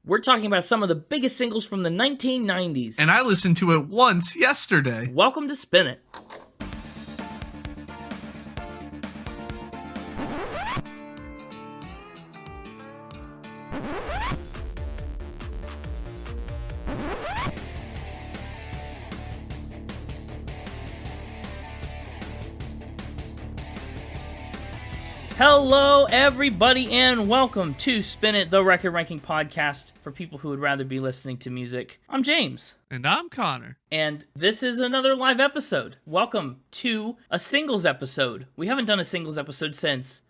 We're talking about some of the biggest singles from the 1990s. And I listened to it once yesterday. Welcome to Spin It. Hello, everybody, and welcome to Spin It, the record ranking podcast for people who would rather be listening to music. I'm James. And I'm Connor. And this is another live episode. Welcome to a singles episode. We haven't done a singles episode since,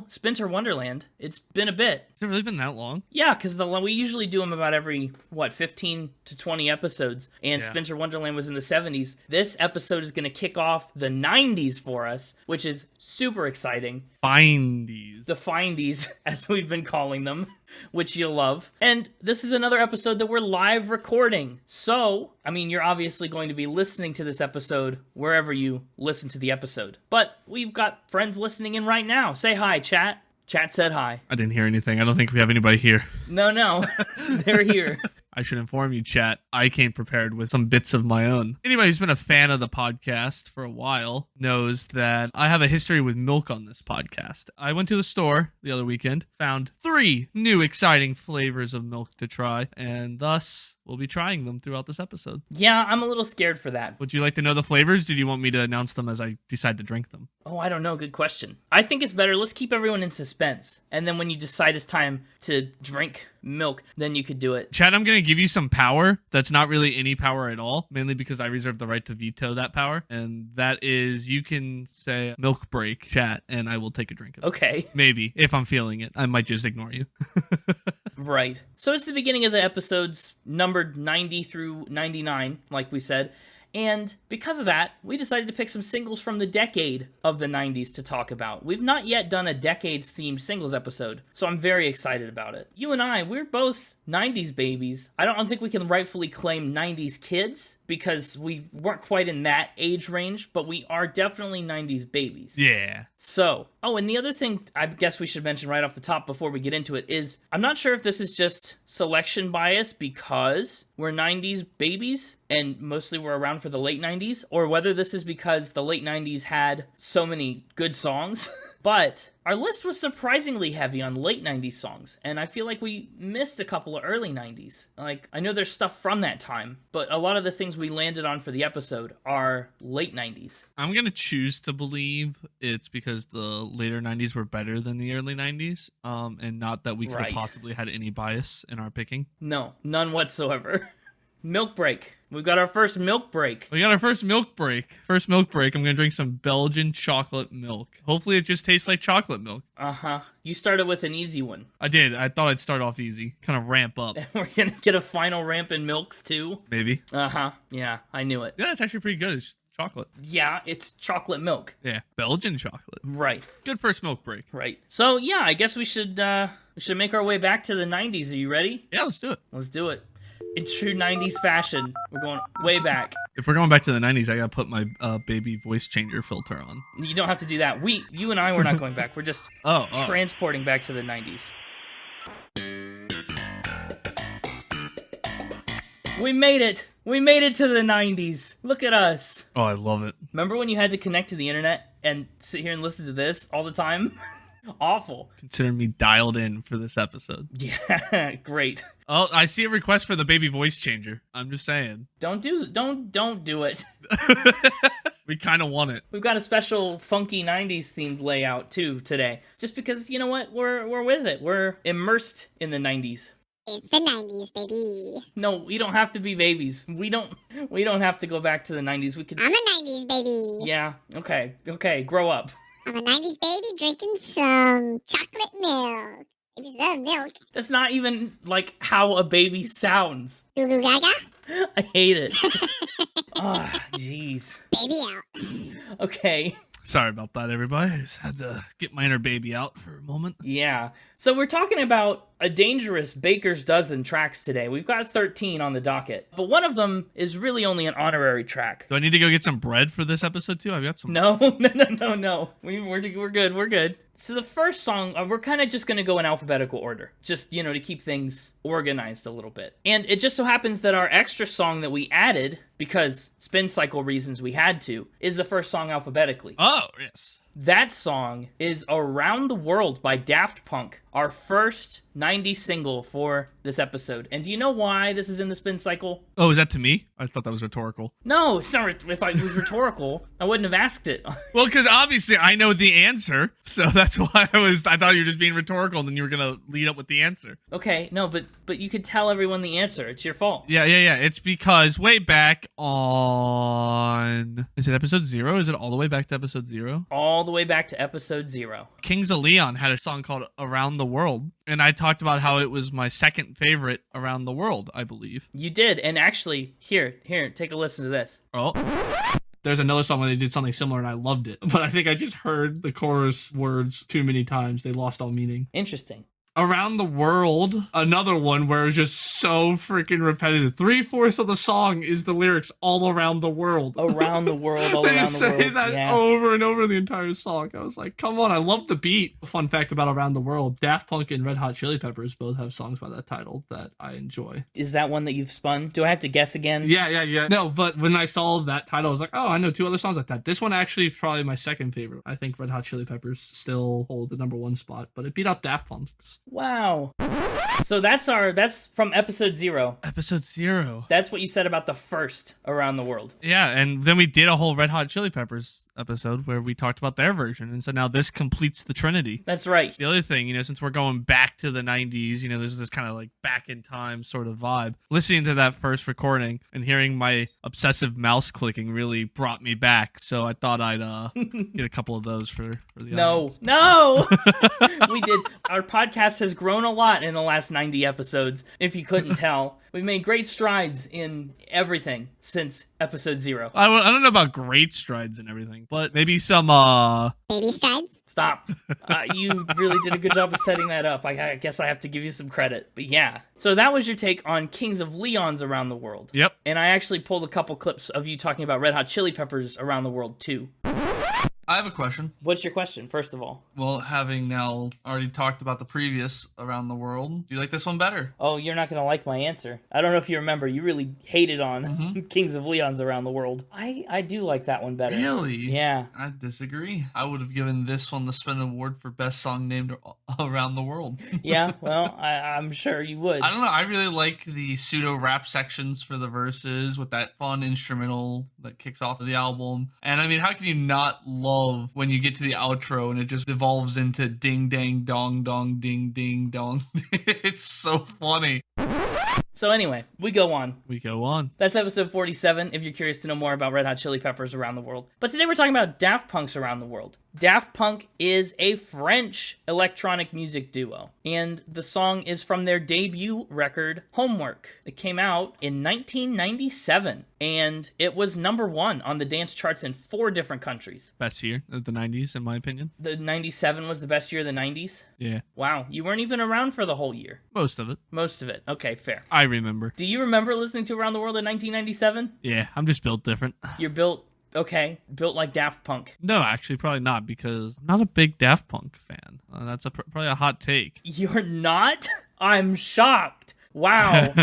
Spinter Wonderland. It's been a bit. Has it really been that long? Yeah, because we usually do them about every, 15 to 20 episodes. And Yeah. Spinter Wonderland was in the 70s. This episode is going to kick off the 90s for us, which is super exciting. Findies. The Findies, as we've been calling them, which you'll love. And this is another episode that we're live recording. So, you're obviously going to be listening to this episode wherever you listen to the episode. But we've got friends listening in right now. Say hi, chat. Chat said hi. I didn't hear anything. I don't think we have anybody here. No. They're here. I should inform you, chat. I came prepared with some bits of my own. Anybody who's been a fan of the podcast for a while knows that I have a history with milk on this podcast. I went to the store the other weekend, found 3 new exciting flavors of milk to try, and thus we'll be trying them throughout this episode. Yeah, I'm a little scared for that. Would you like to know the flavors? Did you want me to announce them as I decide to drink them? Oh, I don't know. Good question. I think it's better. Let's keep everyone in suspense. And then when you decide it's time to drink milk, then you could do it. Chad, I'm going to give you some power that's not really any power at all, mainly because I reserve the right to veto that power. And that is, you can say milk break, chat, and I will take a drink of it. Okay. Maybe, if I'm feeling it. I might just ignore you. Right. So it's the beginning of the episodes, numbered 90 through 99, like we said. And because of that, we decided to pick some singles from the decade of the 90s to talk about. We've not yet done a decades-themed singles episode, so I'm very excited about it. You and I, we're both 90s babies. I don't think we can rightfully claim 90s kids, because we weren't quite in that age range, but we are definitely 90s babies. Yeah. So, and the other thing I guess we should mention right off the top before we get into it is, I'm not sure if this is just selection bias because we're 90s babies and mostly we're around for the late 90s, or whether this is because the late 90s had so many good songs. But our list was surprisingly heavy on late 90s songs, and I feel like we missed a couple of early 90s. I know there's stuff from that time, but a lot of the things we landed on for the episode are late 90s. I'm going to choose to believe it's because the later 90s were better than the early 90s, and not that we could have possibly had any bias in our picking. No, none whatsoever. Milk break. We've got our first milk break. We got our first milk break. First milk break, I'm going to drink some Belgian chocolate milk. Hopefully it just tastes like chocolate milk. Uh-huh. You started with an easy one. I did. I thought I'd start off easy. Kind of ramp up. We're going to get a final ramp in milks, too? Maybe. Uh-huh. Yeah, I knew it. Yeah, it's actually pretty good. It's chocolate. Yeah, it's chocolate milk. Yeah, Belgian chocolate. Right. Good first milk break. Right. So, yeah, I guess we should make our way back to the 90s. Are you ready? Yeah, let's do it. Let's do it. In true 90s fashion, we're going way back. If we're going back to the 90s, I gotta put my baby voice changer filter on. You don't have to do that. You and I, we're not going back. We're just transporting back to the 90s. We made it. We made it to the 90s. Look at us. Oh, I love it. Remember when you had to connect to the internet and sit here and listen to this all the time? Awful. Consider me dialed in for this episode. Yeah, great. Oh, I see a request for the baby voice changer. I'm just saying. Don't do it. We kind of want it. We've got a special funky 90s themed layout too today. Just because, you know what? We're with it. We're immersed in the 90s. It's the 90s, baby. No, we don't have to be babies. We don't have to go back to the 90s. We could. I'm a 90s baby. Yeah. Okay. Grow up. I'm a 90s baby drinking some chocolate milk. Babies love milk. That's not even like how a baby sounds. Lou Bega? I hate it. Jeez. Baby out. Okay. Sorry about that, everybody. I just had to get my inner baby out for a moment. Yeah. So we're talking about a dangerous baker's dozen tracks today. We've got 13 on the docket, but one of them is really only an honorary track. Do I need to go get some bread for this episode too? I've got some. No. We're good. So the first song, we're kind of just going to go in alphabetical order, just, to keep things organized a little bit. And it just so happens that our extra song that we added, because spin cycle reasons we had to, is the first song alphabetically. Oh, yes. That song is Around the World by Daft Punk, our first 90s single for this episode. And do you know why this is in the spin cycle? Oh, is that to me? I thought that was rhetorical. No, it's not. If it was rhetorical, I wouldn't have asked it. Well, because obviously I know the answer, so that's why I thought you were just being rhetorical, and then you were going to lead up with the answer. Okay, no, but you could tell everyone the answer. It's your fault. Yeah. It's because way back on... Is it episode 0? Is it all the way back to episode 0? All the way back to episode 0. Kings of Leon had a song called Around the World, and I talked about how it was my second favorite around the world, I believe. You did, and actually, here, take a listen to this. Oh. There's another song where they did something similar, and I loved it. But I think I just heard the chorus words too many times. They lost all meaning. Interesting. Around the World, another one where it was just so freaking repetitive. 3/4 of the song is the lyrics all around the world. Around the world, all They around just the world. say that over and over the entire song. I was like, come on, I love the beat. Fun fact about Around the World, Daft Punk and Red Hot Chili Peppers both have songs by that title that I enjoy. Is that one that you've spun? Do I have to guess again? Yeah. No, but when I saw that title, I was like, oh, I know 2 other songs like that. This one actually is probably my second favorite. I think Red Hot Chili Peppers still hold the #1 spot, but it beat out Daft Punk's. Wow. So that's from episode 0. Episode 0. That's what you said about the first Around the World. Yeah, and then we did a whole Red Hot Chili Peppers episode where we talked about their version, and so now this completes the trinity. That's right. The other thing, since we're going back to the 90s, there's this kind of like back in time sort of vibe. Listening to that first recording and hearing my obsessive mouse clicking really brought me back, so I thought I'd get a couple of those for the audience. No! We did. Our podcast has grown a lot in the last 90 episodes, if you couldn't tell. We've made great strides in everything since episode 0. I don't know about great strides and everything, but maybe some Baby strides? Stop. You really did a good job of setting that up. I guess I have to give you some credit. But yeah. So that was your take on Kings of Leon's Around the World. Yep. And I actually pulled a couple clips of you talking about Red Hot Chili Peppers Around the World too. I have a question. What's your question, first of all? Well, having now already talked about the previous Around the World, do you like this one better? Oh, you're not going to like my answer. I don't know if you remember. You really hated on Kings of Leon's Around the World. I do like that one better. Really? Yeah. I disagree. I would have given this one the Spin Award for Best Song Named Around the World. Yeah, well, I'm sure you would. I don't know. I really like the pseudo-rap sections for the verses with that fun instrumental that kicks off the album. And I mean, how can you not love when you get to the outro and it just evolves into ding dang dong dong ding ding dong. It's so funny. So anyway, we go on. That's episode 47, if you're curious to know more about Red Hot Chili Peppers Around the World. But today we're talking about Daft Punk's Around the World. Daft Punk is a French electronic music duo, and the song is from their debut record, Homework. It came out in 1997, and it was #1 on the dance charts in 4 different countries. Best year of the 90s, in my opinion. The 97 was the best year of the 90s? Yeah. Wow, you weren't even around for the whole year. Most of it. Okay, fair. I remember. Do you remember listening to Around the World in 1997? Yeah, I'm just built different. You're built like Daft Punk. No, actually, probably not, because I'm not a big Daft Punk fan. That's probably a hot take. You're not? I'm shocked. Wow.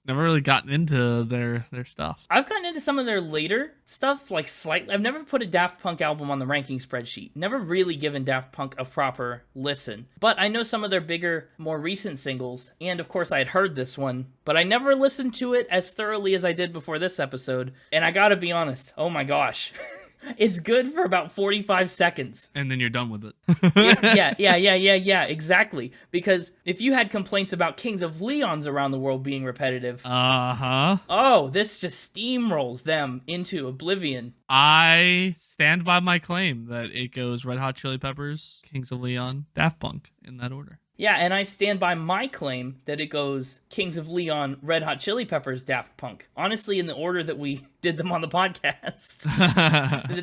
Never really gotten into their stuff. I've gotten into some of their later stuff, like slightly. I've never put a Daft Punk album on the ranking spreadsheet. Never really given Daft Punk a proper listen. But I know some of their bigger, more recent singles, and of course I had heard this one, but I never listened to it as thoroughly as I did before this episode. And I gotta be honest, oh my gosh. It's good for about 45 seconds. And then you're done with it. Yeah, exactly. Because if you had complaints about Kings of Leon's Around the World being repetitive, oh, this just steamrolls them into oblivion. I stand by my claim that it goes Red Hot Chili Peppers, Kings of Leon, Daft Punk, in that order. Yeah, and I stand by my claim that it goes Kings of Leon, Red Hot Chili Peppers, Daft Punk. Honestly, in the order that we did them on the podcast.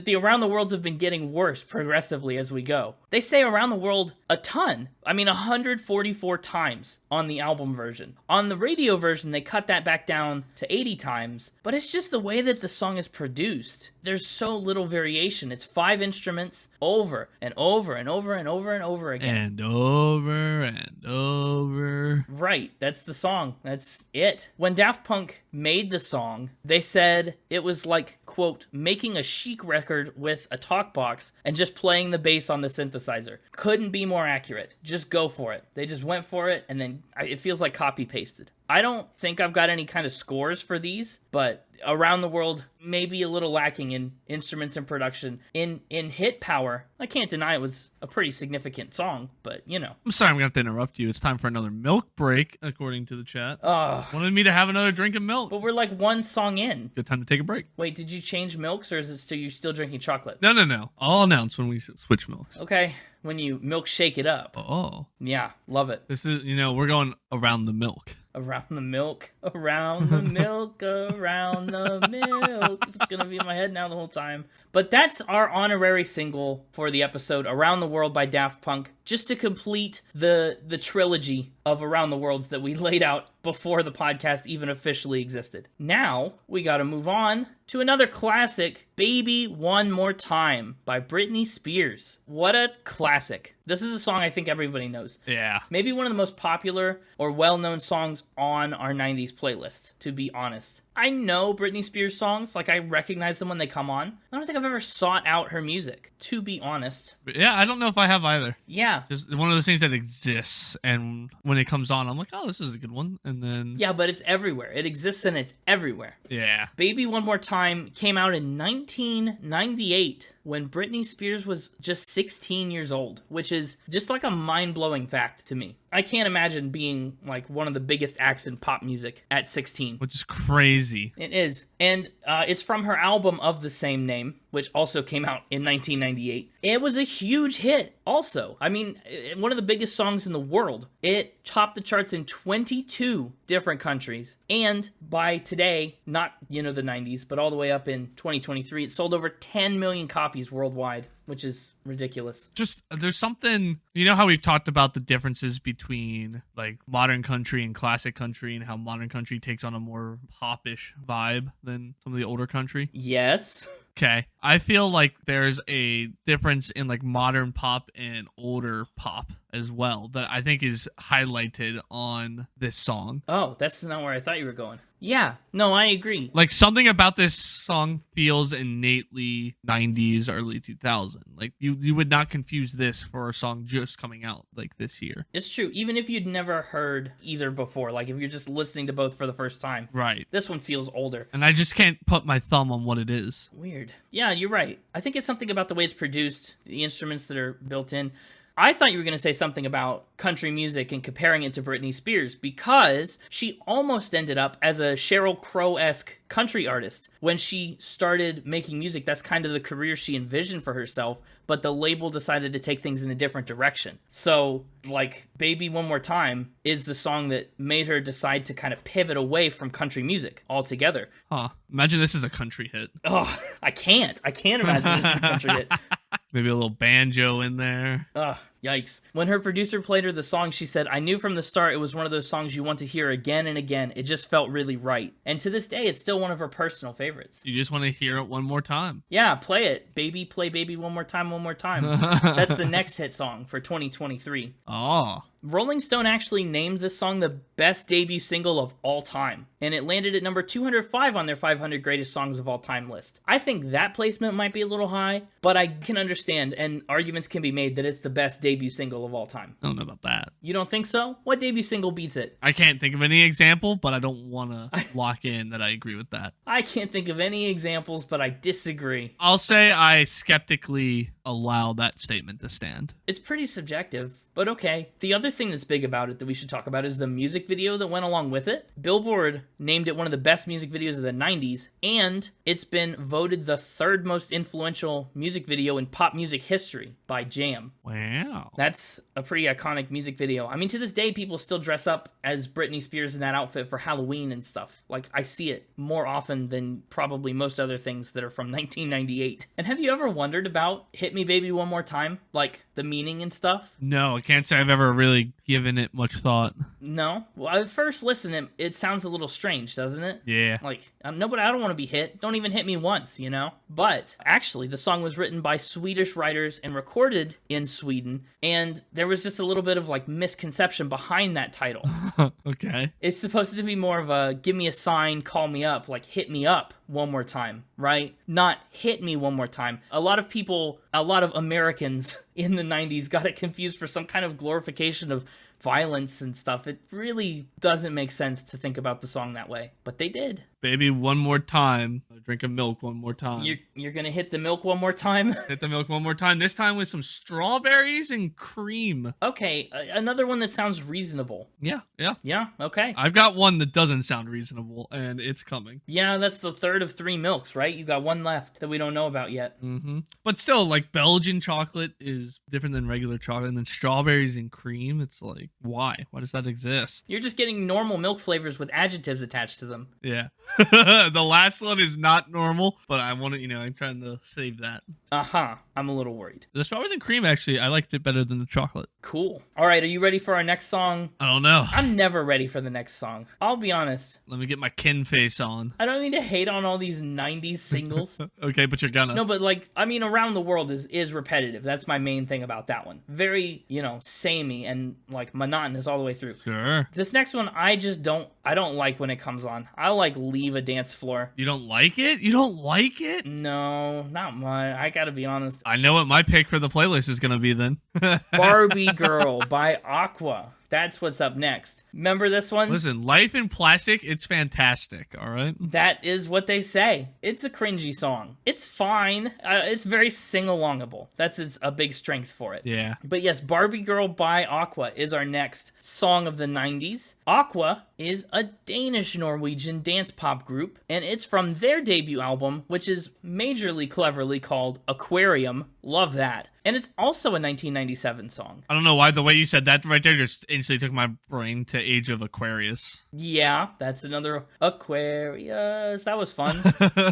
The Around the Worlds have been getting worse progressively as we go. They say Around the World a ton. I mean, 144 times on the album version. On the radio version, they cut that back down to 80 times, but it's just the way that the song is produced. There's so little variation. It's 5 instruments over and over and over and over and over again. And over and over. Right, that's the song. That's it. When Daft Punk made the song, they said it was like, quote, making a chic record with a talk box and just playing the bass on the synthesizer. Couldn't be more accurate. Just go for it. They just went for it, and then it feels like copy-pasted. I don't think I've got any kind of scores for these, but Around the World may be a little lacking in instruments and production. In hit power, I can't deny it was a pretty significant song, but you know. I'm sorry I'm going to have to interrupt you. It's time for another milk break, according to the chat. Wanted me to have another drink of milk. But we're like one song in. Good time to take a break. Wait, did you change milks, or is it still you still drinking chocolate? No. I'll announce when we switch milks. Okay, when you milkshake it up. Oh. Yeah, love it. This is, we're going around the milk. Around the milk, around the milk, around the milk. It's going to be in my head now the whole time. But that's our honorary single for the episode, Around the World by Daft Punk, just to complete the trilogy of Around the Worlds that we laid out before the podcast even officially existed. Now, we got to move on to another classic, Baby One More Time by Britney Spears. What a classic. This is a song I think everybody knows. Yeah. Maybe one of the most popular or well-known songs on our 90s playlist, to be honest. I know Britney Spears songs, like I recognize them when they come on. I don't think I've ever sought out her music, to be honest. Yeah, I don't know if I have either. Yeah. Just one of those things that exists, and when it comes on, I'm like, oh, this is a good one, and then... Yeah, but it's everywhere. It exists and it's everywhere. Yeah. Baby One More Time came out in 1998 when Britney Spears was just 16 years old, which is just like a mind-blowing fact to me. I can't imagine being like one of the biggest acts in pop music at 16. Which is crazy. It is. And it's from her album of the same name, which also came out in 1998. It was a huge hit also. I mean, one of the biggest songs in the world. It topped the charts in 22 different countries. And by today, not, the 90s, but all the way up in 2023, it sold over 10 million copies worldwide, which is ridiculous. Just, there's something, how we've talked about the differences between like modern country and classic country, and how modern country takes on a more pop-ish vibe than some of the older country? Yes. Okay. I feel like there's a difference in like modern pop and older pop as well that I think is highlighted on this song. Oh, that's not where I thought you were going. Yeah, no, I agree. Like something about this song feels innately 90s, early 2000. Like you would not confuse this for a song just coming out like this year. It's true. Even if you'd never heard either before, like if you're just listening to both for the first time. Right. This one feels older. And I just can't put my thumb on what it is. Weird. Yeah, you're right. I think it's something about the way it's produced, the instruments that are built in. I thought you were going to say something about country music and comparing it to Britney Spears, because she almost ended up as a Sheryl Crow-esque country artist. When she started making music, that's kind of the career she envisioned for herself, but the label decided to take things in a different direction. So, like, Baby One More Time is the song that made her decide to kind of pivot away from country music altogether. Huh. Imagine this is a country hit. Oh, I can't imagine this is a country hit. Maybe a little banjo in there. Ugh, yikes. When her producer played her the song, she said, "I knew from the start it was one of those songs you want to hear again and again. It just felt really right." And to this day, it's still one of her personal favorites. You just want to hear it one more time. Yeah, play it. Baby, play Baby One More Time, one more time. That's the next hit song for 2023. Oh. Rolling Stone actually named this song the best debut single of all time, and it landed at number 205 on their 500 greatest songs of all time list. I think that placement might be a little high, but I can understand, and arguments can be made that it's the best debut single of all time. I don't know about that. You don't think so? What debut single beats it? I can't think of any example, but I don't want to lock in that I agree with that. I can't think of any examples, but I disagree. I'll say I skeptically allow that statement to stand. It's pretty subjective, but okay. The other thing that's big about it that we should talk about is the music video that went along with it. Billboard named it one of the best music videos of the 90s, and it's been voted the third most influential music video in pop music history by Jam. Wow. That's a pretty iconic music video. I mean, to this day, people still dress up as Britney Spears in that outfit for Halloween and stuff. Like, I see it more often than probably most other things that are from 1998. And have you ever wondered about Hit Me Baby One More Time? Like, the meaning and stuff? No, I can't say I've ever really given it much thought. No? Well, at first listen, it sounds a little strange, doesn't it? Yeah. Like, no, but I don't want to be hit. Don't even hit me once, you know? But actually, the song was written by Swedish writers and recorded in Sweden, and there was just a little bit of like misconception behind that title. Okay. It's supposed to be more of a give me a sign, call me up, like hit me up one more time, right? Not hit me one more time. A lot of Americans in the 90s got it confused for some kind of glorification of violence and stuff. It really doesn't make sense to think about the song that way, but they did. Baby, one more time. Drink of milk one more time. You're gonna hit the milk one more time? Hit the milk one more time. This time with some strawberries and cream. Okay, another one that sounds reasonable. Yeah. Yeah, okay. I've got one that doesn't sound reasonable, and it's coming. Yeah, that's the third of 3 milks, right? You got one left that we don't know about yet. Mm-hmm. But still, like, Belgian chocolate is different than regular chocolate, and then strawberries and cream, it's like, why? Why does that exist? You're just getting normal milk flavors with adjectives attached to them. Yeah. The last one is not normal, but I want to, I'm trying to save that. Uh-huh. I'm a little worried. The strawberries and cream, actually, I liked it better than the chocolate. Cool. All right, are you ready for our next song? I don't know. I'm never ready for the next song. I'll be honest. Let me get my kin face on. I don't mean to hate on all these 90s singles. Okay, but you're gonna. No, but like, I mean, Around the World is repetitive. That's my main thing about that one. Very, samey and like monotonous all the way through. Sure. This next one, I don't like when it comes on. I like leave a dance floor. You don't like it? You don't like it? No, not much. I gotta be honest. I know what my pick for the playlist is gonna be then. Barbie Girl by Aqua. That's what's up next. Remember this one? Listen, Life in Plastic, it's fantastic, all right? That is what they say. It's a cringy song. It's fine. It's very sing-alongable. That's a big strength for it. Yeah. But yes, Barbie Girl by Aqua is our next song of the 90s. Aqua is a Danish-Norwegian dance pop group, and it's from their debut album, which is majorly cleverly called Aquarium. Love that. And it's also a 1997 song. I don't know why the way you said that right there just instantly took my brain to Age of Aquarius. Yeah, that's another Aquarius. That was fun.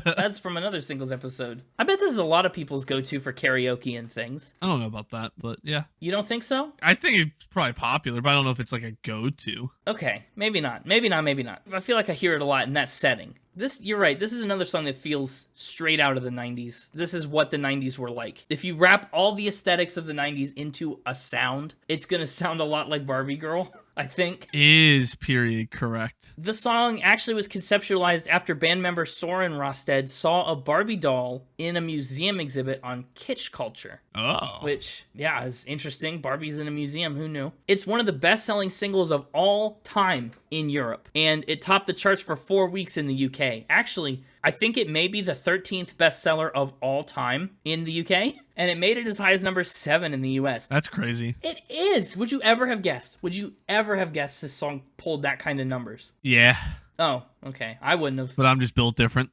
That's from another singles episode. I bet this is a lot of people's go-to for karaoke and things. I don't know about that, but yeah. You don't think so? I think it's probably popular, but I don't know if it's like a go-to. Okay, maybe not. Maybe not. I feel like I hear it a lot in that setting. You're right, this is another song that feels straight out of the 90s. This is what the 90s were like. If you wrap all the aesthetics of the 90s into a sound, it's gonna sound a lot like Barbie Girl, I think. Is period correct. The song actually was conceptualized after band member Soren Rosted saw a Barbie doll in a museum exhibit on kitsch culture. Oh. Which, yeah, is interesting. Barbie's in a museum, who knew? It's one of the best-selling singles of all time in Europe, and it topped the charts for 4 weeks in the UK. Actually, I think it may be the 13th bestseller of all time in the UK, and it made it as high as number 7 in the US. That's crazy. It is! Would you ever have guessed? Would you ever have guessed this song pulled that kind of numbers? Yeah. Oh, okay. I wouldn't have. But I'm just built different.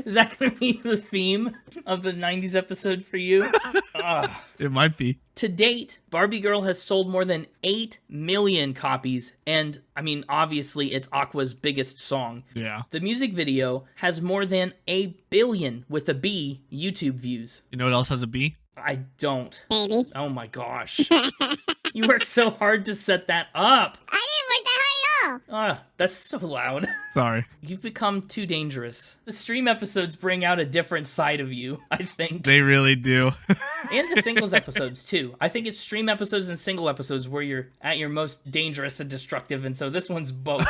Is that going to be the theme of the 90s episode for you? It might be. To date, Barbie Girl has sold more than 8 million copies, and, I mean, obviously, it's Aqua's biggest song. Yeah. The music video has more than 1 billion, with a B, YouTube views. You know what else has a B? I don't. Baby. Oh my gosh. You worked so hard to set that up. I didn't work that hard at all. That's so loud. Sorry. You've become too dangerous. The stream episodes bring out a different side of you, I think. They really do. And the singles episodes, too. I think it's stream episodes and single episodes where you're at your most dangerous and destructive, and so this one's both.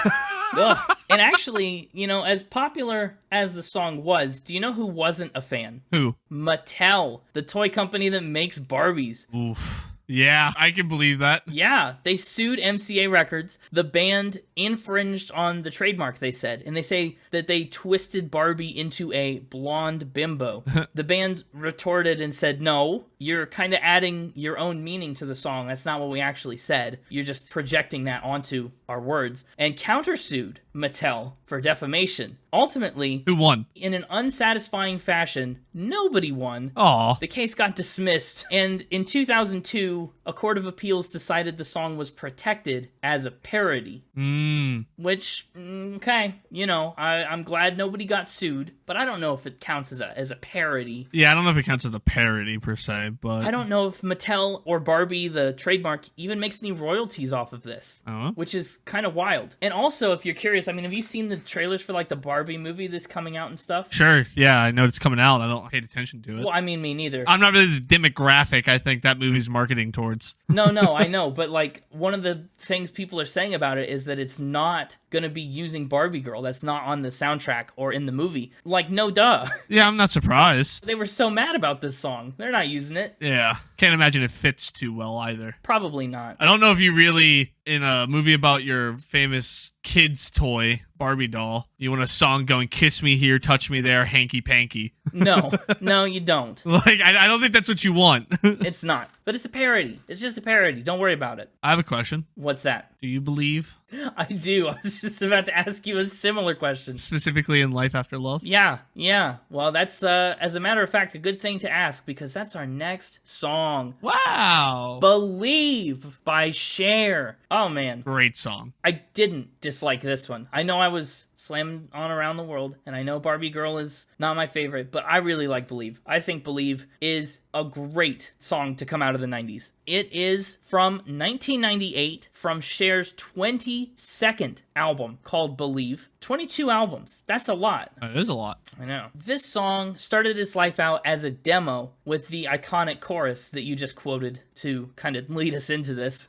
Ugh. And actually, as popular as the song was, do you know who wasn't a fan? Who? Mattel, the toy company that makes Barbies. Oof. Yeah, I can believe that. Yeah, they sued MCA Records. The band infringed on the trademark, they said. And they say that they twisted Barbie into a blonde bimbo. The band retorted and said, no, you're kind of adding your own meaning to the song. That's not what we actually said. You're just projecting that onto our words. And countersued Mattel for defamation. Ultimately, Who won? in an unsatisfying fashion, nobody won. Aw. The case got dismissed, and in 2002, a court of appeals decided the song was protected as a parody. Which, okay, you know, I'm glad nobody got sued, but I don't know if it counts as a parody. Yeah, I don't know if it counts as a parody per se, but... I don't know if Mattel or Barbie, the trademark, even makes any royalties off of this, which is kind of wild. And also, if you're curious, I mean, have you seen the trailers for, like, the Barbie movie that's coming out and stuff? Sure, yeah, I know it's coming out. I don't pay attention to it. Well, I mean, me neither. I'm not really the demographic I think that movie's marketing towards. No, I know, but, like, one of the things people are saying about it is that it's not gonna be using Barbie Girl. That's not on the soundtrack or in the movie. Like, no duh. Yeah, I'm not surprised. They were so mad about this song. They're not using it. Yeah, can't imagine it fits too well either. Probably not. I don't know if you really, in a movie about your famous kid's toy, Barbie doll, you want a song going, kiss me here, touch me there, hanky panky. No, you don't. Like, I don't think that's what you want. It's not. But it's a parody. It's just a parody. Don't worry about it. I have a question. What's that? Do you believe, I do. I was just about to ask you a similar question. specifically in life after love? Yeah. Well, that's, as a matter of fact, a good thing to ask because that's our next song. Wow. Believe by Cher. Oh, man. Great song. I didn't dislike this one. I know I was slammed on Around the World, and I know Barbie Girl is not my favorite, but I really like Believe. I think Believe is a great song to come out of the 90s. It is from 1998, from Cher's 22nd album called Believe. 22 albums. That's a lot. It is a lot. I know. This song started its life out as a demo with the iconic chorus that you just quoted to kind of lead us into this.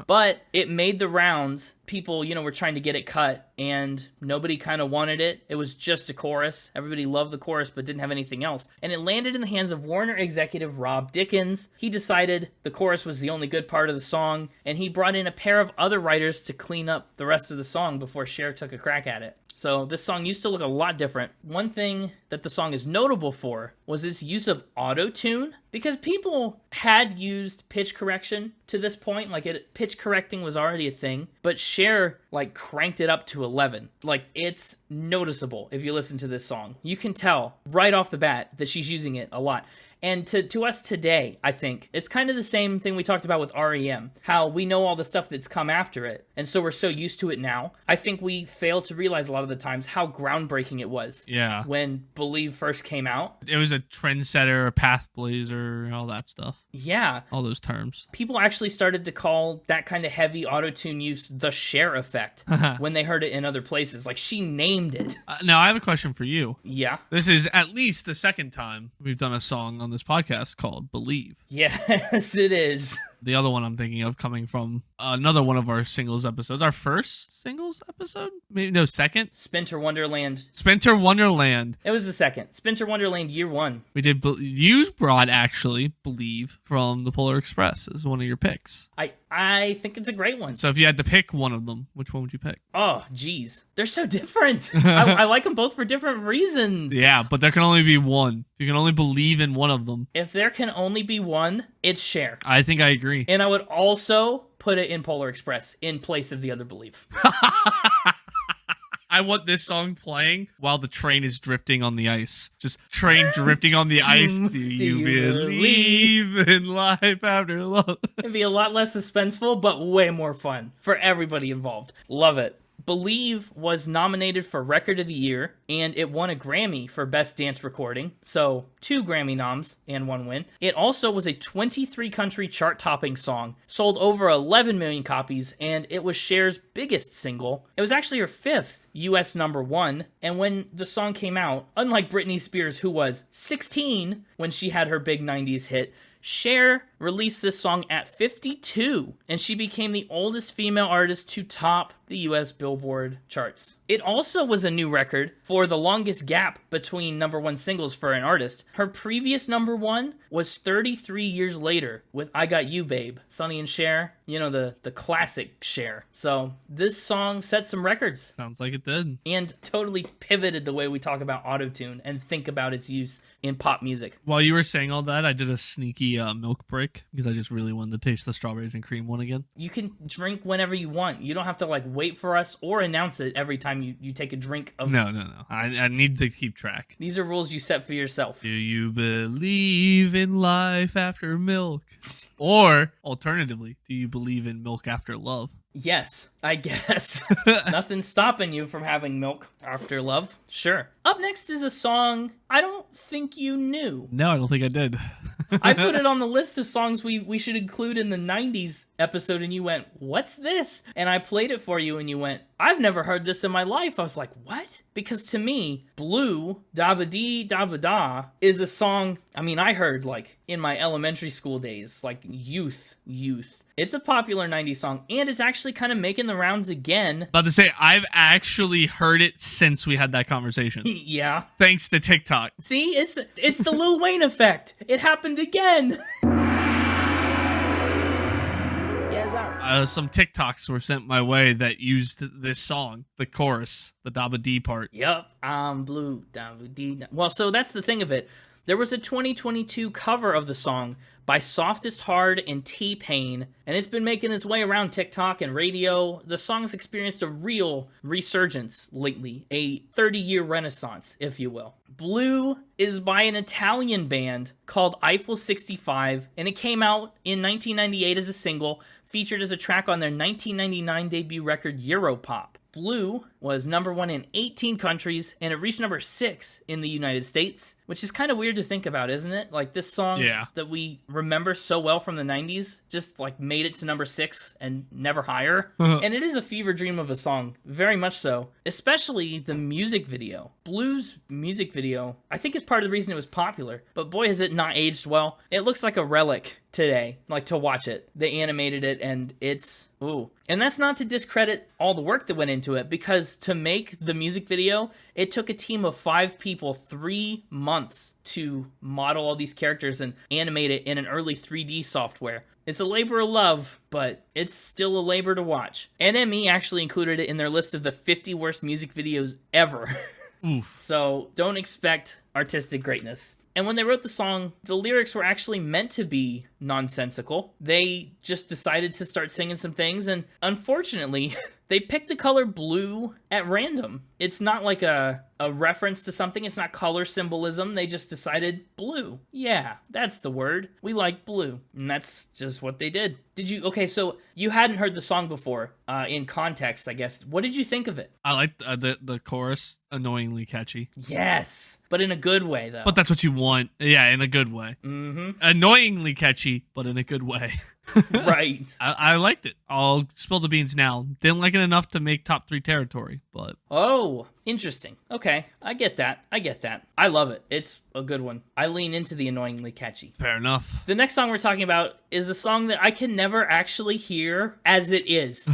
But it made the rounds. People, were trying to get it cut, and nobody kind of wanted it. It was just a chorus. Everybody loved the chorus, but didn't have anything else. And it landed in the hands of Warner executive Rob Dickens. He decided the chorus was the only good part of the song, and he brought in a pair of other writers to clean up the rest of the song before Cher took a crack at it. So this song used to look a lot different. One thing that the song is notable for was its use of auto-tune, because people had used pitch correction to this point. Like, pitch correcting was already a thing, but Cher, cranked it up to 11. It's noticeable if you listen to this song. You can tell right off the bat that she's using it a lot. And to us today, I think, it's kind of the same thing we talked about with REM, how we know all the stuff that's come after it, and so we're so used to it now. I think we fail to realize a lot of the times how groundbreaking it was. Yeah. When Believe first came out. It was a trendsetter, a path blazer, all that stuff. Yeah. All those terms. People actually started to call that kind of heavy auto-tune use the Cher effect when they heard it in other places. She named it. Now, I have a question for you. Yeah. This is at least the second time we've done a song on this podcast called Believe. Yes, it is. The other one I'm thinking of coming from another one of our singles episodes. Our first singles episode? Maybe, no, second? Spinter Wonderland. Spinter Wonderland. It was the second. Spinter Wonderland year 1. We did, you brought actually Believe from the Polar Express as one of your picks. I think it's a great one. So if you had to pick one of them, which one would you pick? Oh, geez. They're so different. I like them both for different reasons. Yeah, but there can only be one. You can only believe in one of them. If there can only be one, it's Cher. I think I agree. And I would also put it in Polar Express in place of the other Believe. I want this song playing while the train is drifting on the ice. Just train drifting on the ice. Do you believe in life after love? It'd be a lot less suspenseful, but way more fun for everybody involved. Love it. Believe was nominated for Record of the Year, and it won a Grammy for Best Dance Recording, so 2 Grammy noms and 1 win. It also was a 23-country chart-topping song, sold over 11 million copies, and it was Cher's biggest single. It was actually her 5th US #1, and when the song came out, unlike Britney Spears, who was 16 when she had her big 90s hit, Cher released this song at 52, and she became the oldest female artist to top the US Billboard charts. It also was a new record for the longest gap between number one singles for an artist. Her previous number one was 33 years later with I Got You Babe, Sonny and Cher, you know, the classic Cher. So this song set some records. Sounds like it did. And totally pivoted the way we talk about autotune and think about its use in pop music. While you were saying all that, I did a sneaky milk break because I just really wanted to taste the strawberries and cream one again. You can drink whenever you want. You don't have to like wait for us or announce it every time you take a drink of... No. I need to keep track. These are rules you set for yourself. Do you believe in life after milk? Or, alternatively, do you believe in milk after love? Yes, I guess. Nothing's stopping you from having milk after love. Sure. Up next is a song I don't think you knew. No, I don't think I did. I put it on the list of songs we should include in the 90s episode, and you went, what's this? And I played it for you, and you went, I've never heard this in my life. I was like, what? Because to me, Blue, Da-Ba-Dee, Da-Ba-Da is a song, I mean, I heard, like, in my elementary school days, like, youth. It's a popular 90s song, and it's actually kind of making the rounds again. About to say, I've actually heard it since we had that conversation. Yeah. Thanks to TikTok. See, it's the Lil Wayne effect. It happened again. Some TikToks were sent my way that used this song, the chorus, the Da-Ba-Dee part. Yup, I'm blue, Da-Ba-Dee. Well, so that's the thing of it. There was a 2022 cover of the song by Softest Hard and T-Pain, and it's been making its way around TikTok and radio. The song's experienced a real resurgence lately, a 30-year renaissance, if you will. Blue is by an Italian band called Eiffel 65, and it came out in 1998 as a single, featured as a track on their 1999 debut record Europop. Blue was number one in 18 countries, and it reached number 6 in the United States, which is kind of weird to think about, isn't it? Like, this song that we remember so well from the 90s just, like, made it to number 6 and never higher. And it is a fever dream of a song, very much so, especially the music video. Blue's music video, I think, is part of the reason it was popular, but boy, has it not aged well. It looks like a relic today, like, to watch it. They animated it, and it's... ooh. And that's not to discredit all the work that went into it, because to make the music video, it took a team of 5 people 3 months to model all these characters and animate it in an early 3D software. It's a labor of love, but it's still a labor to watch. NME actually included it in their list of the 50 worst music videos ever. Oof. So don't expect artistic greatness. And when they wrote the song, the lyrics were actually meant to be nonsensical. They just decided to start singing some things, and unfortunately, they picked the color blue at random. It's not like a reference to something. It's not color symbolism. They just decided blue. Yeah, that's the word. We like blue. And that's just what they did. Okay, so you hadn't heard the song before, in context, I guess. What did you think of it? I liked the chorus, annoyingly catchy. Yes, but in a good way, though. But that's what you want. Yeah, in a good way. Mm-hmm. Annoyingly catchy, but in a good way. Right. I liked it. I'll spill the beans now. Didn't like it enough to make top 3 territory, but... Oh, interesting. Okay, I get that. I love it. It's a good one. I lean into the annoyingly catchy. Fair enough. The next song we're talking about is a song that I can never actually hear as it is.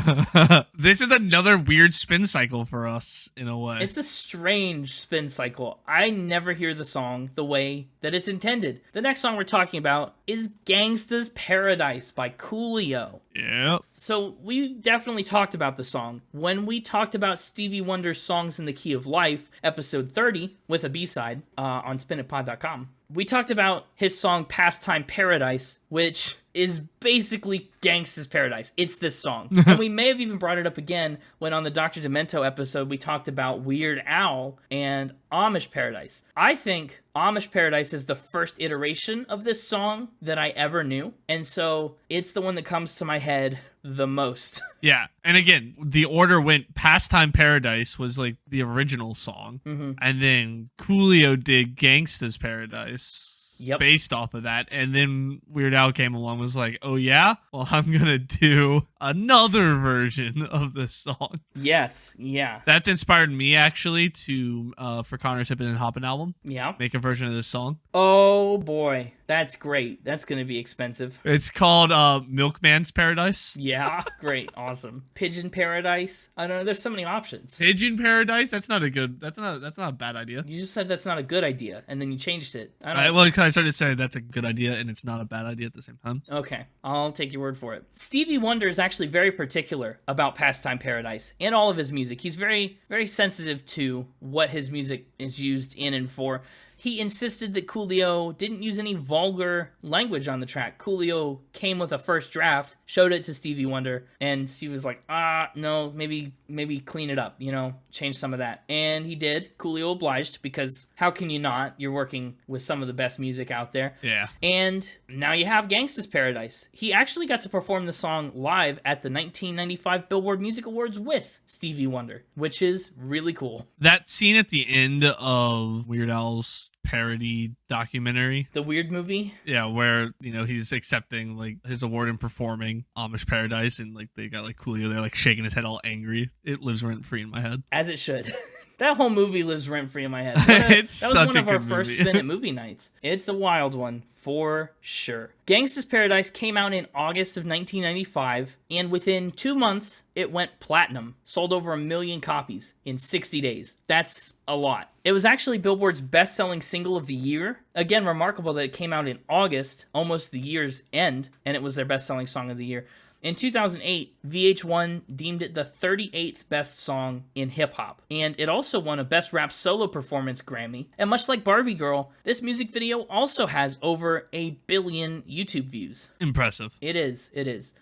This is another weird spin cycle for us, in a way. It's a strange spin cycle. I never hear the song the way that it's intended. The next song we're talking about is Gangsta's Paradise by Coolio. Yep. So we definitely talked about the song when we talked about Stevie Wonder's Songs in the Key of Life, episode 30, with a B-side on spinitpod.com. We talked about his song Pastime Paradise, which is basically Gangsta's Paradise. It's this song. And we may have even brought it up again when on the Dr. Demento episode we talked about Weird Al and Amish Paradise. I think Amish Paradise is the first iteration of this song that I ever knew, and so it's the one that comes to my head the most. Yeah, and again, the order went Pastime Paradise was like the original song, and then Coolio did Gangsta's Paradise. Yep. Based off of that, and then Weird Al came along and was like, oh yeah, well I'm gonna do another version of this song. Yes, yeah. That's inspired me actually to for Connor's Hippin' and Hoppin' album. Yeah. Make a version of this song. Oh boy, that's great. That's gonna be expensive. It's called Milkman's Paradise. Yeah, great, awesome. Pigeon Paradise. I don't know. There's so many options. Pigeon Paradise. That's not a bad idea. You just said that's not a good idea, and then you changed it. I don't. Well, I started saying that's a good idea, and it's not a bad idea at the same time. Okay, I'll take your word for it. Stevie Wonder is actually very particular about Pastime Paradise and all of his music. He's very, very sensitive to what his music is used in and for. He insisted that Coolio didn't use any vulgar language on the track. Coolio came with a first draft, showed it to Stevie Wonder, and Stevie was like, no, maybe clean it up, change some of that. And he did. Coolio obliged, because how can you not? You're working with some of the best music out there. Yeah. And now you have Gangsta's Paradise. He actually got to perform the song live at the 1995 Billboard Music Awards with Stevie Wonder, which is really cool. That scene at the end of Weird Al's parody documentary, The Weird Movie. Yeah, where he's accepting like his award and performing Amish Paradise, and like they got like Coolio there like shaking his head all angry. It lives rent free in my head. As it should. That whole movie lives rent free in my head. That was one of our first spin at movie nights. It's a wild one for sure. Gangsta's Paradise came out in August of 1995, and within 2 months, it went platinum. Sold over 1 million copies in 60 days. That's a lot. It was actually Billboard's best-selling single of the year. Again, remarkable that it came out in August, almost the year's end, and it was their best-selling song of the year. In 2008, VH1 deemed it the 38th best song in hip-hop, and it also won a Best Rap Solo Performance Grammy. And much like Barbie Girl, this music video also has over 1 billion YouTube views. Impressive. It is.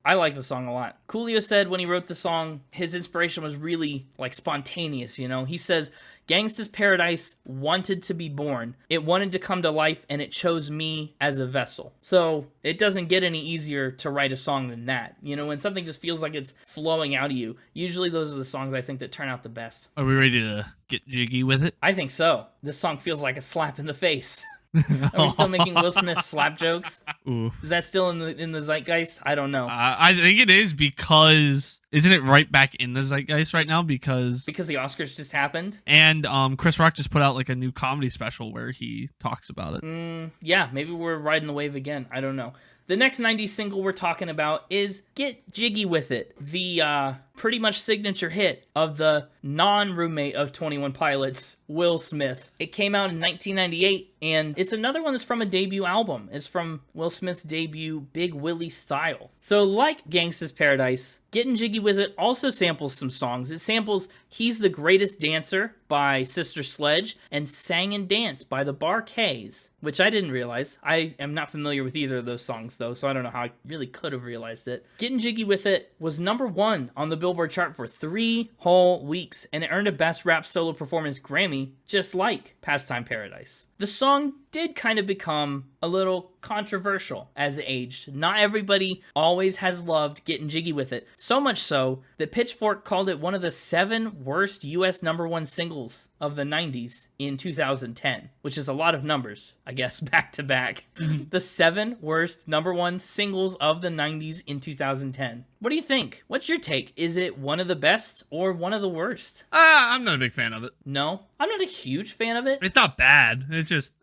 I like the song a lot. Coolio said when he wrote the song, his inspiration was really like spontaneous, He says, Gangsta's Paradise wanted to be born. It wanted to come to life, and it chose me as a vessel. So it doesn't get any easier to write a song than that. When something just feels like it's flowing out of you, usually those are the songs I think that turn out the best. Are we ready to get jiggy with it? I think so. This song feels like a slap in the face. Are we still making Will Smith slap jokes? Ooh. Is that still in the zeitgeist? I don't know. I think it is, because isn't it right back in the zeitgeist right now? Because the Oscars just happened? And Chris Rock just put out like a new comedy special where he talks about it. Yeah, maybe we're riding the wave again. I don't know. The next 90s single we're talking about is Get Jiggy With It, the pretty much signature hit of the non-roommate of 21 Pilots, Will Smith. It came out in 1998, and it's another one that's from a debut album. It's from Will Smith's debut, Big Willie Style. So like Gangsta's Paradise, Getting Jiggy With It also samples some songs. It samples He's the Greatest Dancer by Sister Sledge and Sang and Dance by the Bar-Kays, which I didn't realize. I am not familiar with either of those songs, though, so I don't know how I really could have realized it. Getting Jiggy With It was #1 on the Billboard chart for 3 whole weeks, and it earned a Best Rap Solo Performance Grammy, just like Pastime Paradise. The song did kind of become a little controversial as it aged. Not everybody always has loved Getting Jiggy With It, so much so that Pitchfork called it one of the 7 worst US #1 singles of the 90s in 2010, which is a lot of numbers, I guess, back to back. The 7 worst #1 singles of the 90s in 2010. What do you think? What's your take? Is it one of the best or one of the worst? I'm not a big fan of it. No, I'm not a huge fan of it. It's not bad. It's just,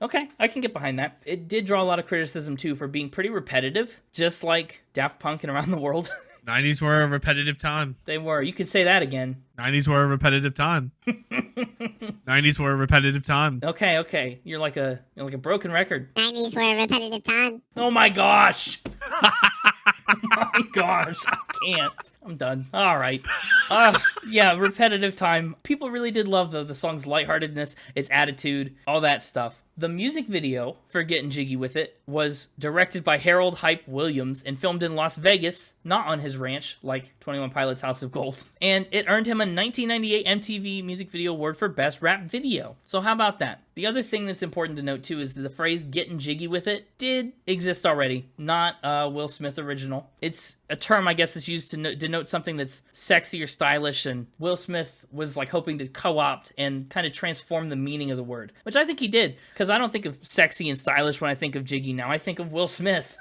Okay, I can get behind that. It did draw a lot of criticism, too, for being pretty repetitive, just like Daft Punk and Around the World. 90s were a repetitive time. They were. You could say that again. 90s were a repetitive time. 90s were a repetitive time. Okay. You're like a broken record. 90s were a repetitive time. Oh my gosh. Oh my gosh. I can't. I'm done. All right. Yeah, repetitive time. People really did love the song's lightheartedness, its attitude, all that stuff. The music video for Getting Jiggy With It was directed by Harold Hype Williams and filmed in Las Vegas, not on his ranch like 21 Pilots House of Gold. And it earned him a 1998 MTV Music Video Award for Best Rap Video. So how about that? The other thing that's important to note too is that the phrase Getting Jiggy With It did exist already, not a Will Smith original. It's a term I guess that's used to denote denote something that's sexy or stylish, and Will Smith was like hoping to co-opt and kind of transform the meaning of the word, which I think he did, because I don't think of sexy and stylish when I think of jiggy now. I think of Will Smith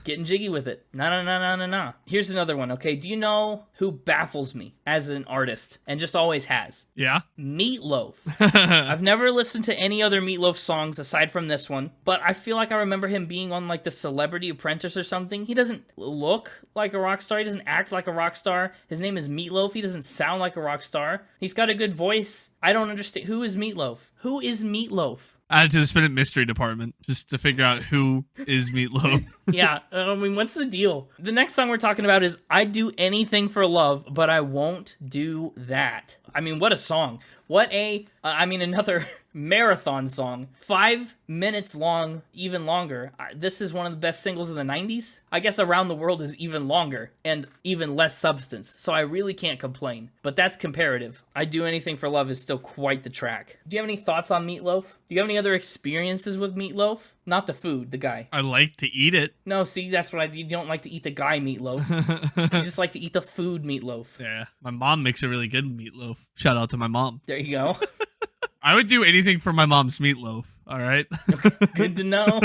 getting jiggy with it. No. Here's another one, okay? Do you know who baffles me as an artist and just always has? Yeah. Meatloaf. I've never listened to any other Meatloaf songs aside from this one, but I feel like I remember him being on like the Celebrity Apprentice or something. He doesn't look like a rock star. He doesn't act like a rock star. His name is Meatloaf. He doesn't sound like a rock star. He's got a good voice. I don't understand. Who is Meatloaf? Who is Meatloaf? Added to the Spin It Mystery Department just to figure out who is Meatloaf. Yeah, I mean, what's the deal? The next song we're talking about is I'd Do Anything for Love, but I Won't Do That. I mean, what a song. What a, another marathon song. 5 minutes long, even longer. This is one of the best singles of the 90s. I guess Around the World is even longer and even less substance, so I really can't complain. But that's comparative. I'd Do Anything for Love is still quite the track. Do you have any thoughts on Meatloaf? Do you have any other experiences with Meatloaf? Not the food, the guy. I like to eat it. No, see, that's what you don't like to eat the guy Meatloaf. You just like to eat the food Meatloaf. Yeah, my mom makes a really good meatloaf. Shout out to my mom. There you go. I would do anything for my mom's meatloaf, all right? Good to know.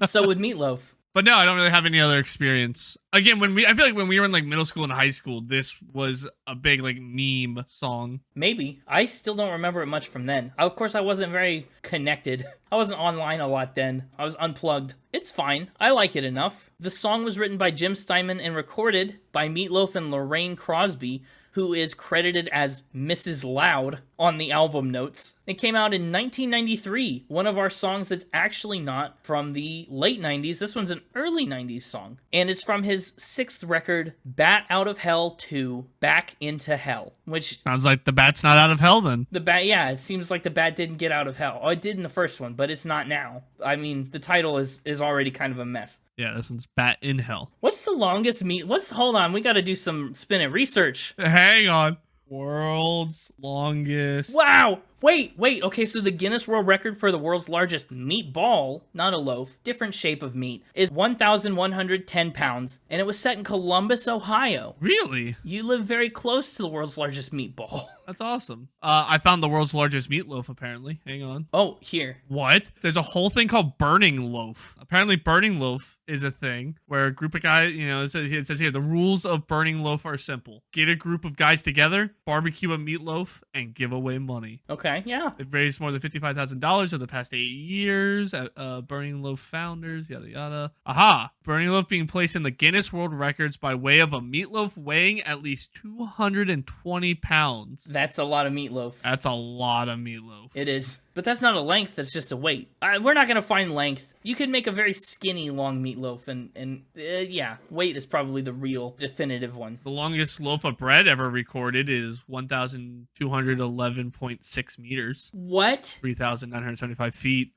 So would Meatloaf. But no, I don't really have any other experience. Again, I feel like when we were in like middle school and high school, this was a big like meme song. Maybe. I still don't remember it much from then. Of course, I wasn't very connected. I wasn't online a lot then. I was unplugged. It's fine. I like it enough. The song was written by Jim Steinman and recorded by Meatloaf and Lorraine Crosby, who is credited as Mrs. Loud on the album notes. It came out in 1993, one of our songs that's actually not from the late 90s. This one's an early 90s song, and it's from his 6th record, Bat Out of Hell 2, Back into Hell, which... Sounds like the bat's not out of hell then. The bat, yeah, it seems like the bat didn't get out of hell. Oh, it did in the first one, but it's not now. I mean, the title is already kind of a mess. Yeah, this one's Bat in Hell. What's the longest hold on, we gotta do some Spin It research. Hang on. World's longest... Wow! Wait, okay, so the Guinness World Record for the world's largest meatball, not a loaf, different shape of meat, is 1,110 pounds, and it was set in Columbus, Ohio. Really? You live very close to the world's largest meatball. That's awesome. I found the world's largest meatloaf, apparently. Hang on. Oh, here. What? There's a whole thing called Burning Loaf. Apparently, Burning Loaf is a thing where a group of guys, it says here, the rules of Burning Loaf are simple. Get a group of guys together, barbecue a meatloaf, and give away money. Okay, yeah. They've raised more than $55,000 over the past 8 years at Burning Loaf founders, yada yada. Aha! Burning Loaf being placed in the Guinness World Records by way of a meatloaf weighing at least 220 pounds. That's a lot of meatloaf. That's a lot of meatloaf. It is. But that's not a length, that's just a weight. We're not going to find length. You could make a very skinny long meatloaf, and yeah, weight is probably the real definitive one. The longest loaf of bread ever recorded is 1,211.6 meters. What? 3,975 feet.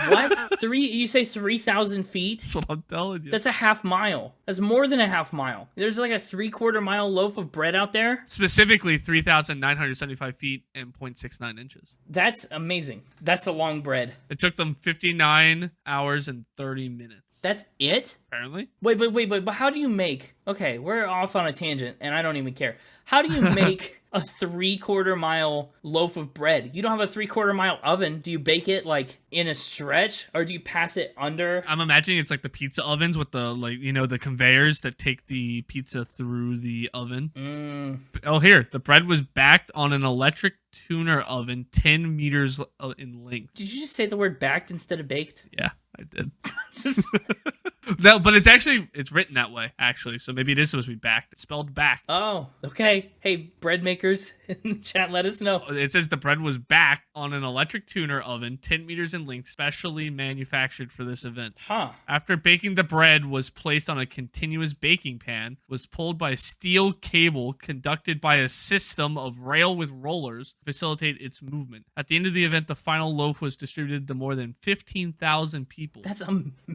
What? You say 3,000 feet? That's what I'm telling you. That's a half mile. That's more than a half mile. There's like a 3/4 mile loaf of bread out there. Specifically 3,975 feet and 0.69 inches. That's amazing. That's a long bread. It took them 59 hours and 30 minutes. That's it? Apparently. Wait, but how do you make... Okay, we're off on a tangent, and I don't even care. How do you make a 3/4 mile loaf of bread? You don't have a 3/4 mile oven. Do you bake it, like, in a stretch? Or do you pass it under? I'm imagining it's like the pizza ovens with the, like, the conveyors that take the pizza through the oven. Oh, here. The bread was backed on an electric tuner oven 10 meters in length. Did you just say the word backed instead of baked? Yeah, I did. No, but it's written that way, actually. So maybe it is supposed to be backed. It's spelled back. Oh, okay. Hey, bread makers in the chat, let us know. It says the bread was backed on an electric tuner oven 10 meters in length, specially manufactured for this event. Huh. After baking, the bread was placed on a continuous baking pan, was pulled by a steel cable conducted by a system of rail with rollers to facilitate its movement. At the end of the event, the final loaf was distributed to more than 15,000 people. That's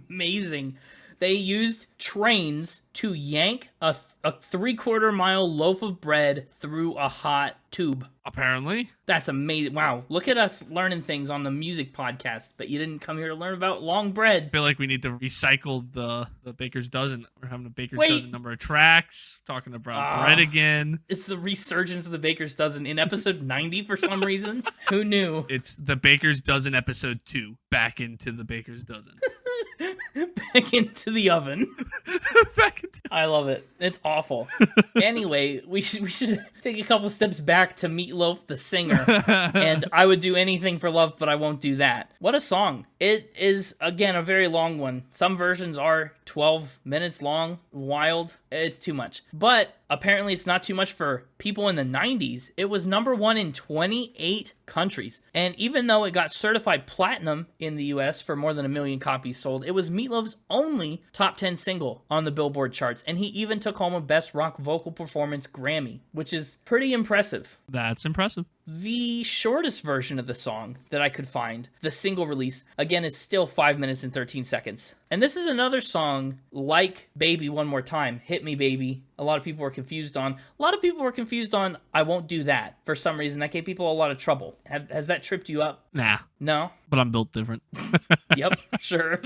amazing. They used trains to yank a 3/4 mile loaf of bread through a hot tube. Apparently. That's amazing. Wow. Look at us learning things on the music podcast, but you didn't come here to learn about long bread. I feel like we need to recycle the Baker's Dozen. We're having a Baker's Wait. Dozen number of tracks. Talking about bread again. It's the resurgence of the Baker's Dozen in episode 90 for some reason. Who knew? It's the Baker's Dozen episode 2. Back into the Baker's Dozen. Back into the oven. Back into... I love it. It's awful. Anyway, we should take a couple steps back to Meatloaf the singer. And I would do anything for love, but I won't do that. What a song. It is, again, a very long one. Some versions are 12 minutes long. Wild. It's too much. But apparently it's not too much for people in the 90s. It was number 1 in 28 countries. And even though it got certified platinum in the US for more than 1 million copies sold, it was Meatloaf's only top 10 single on the Billboard charts. And he even took home a Best Rock Vocal Performance Grammy, which is pretty impressive. That's impressive. The shortest version of the song that I could find, the single release, again, is still 5 minutes and 13 seconds. And this is another song like Baby One More Time, Hit Me Baby. A lot of people were confused on. A lot of people were confused on I Won't Do That. For some reason, that gave people a lot of trouble. Has that tripped you up? Nah. No? But I'm built different. Yep, sure.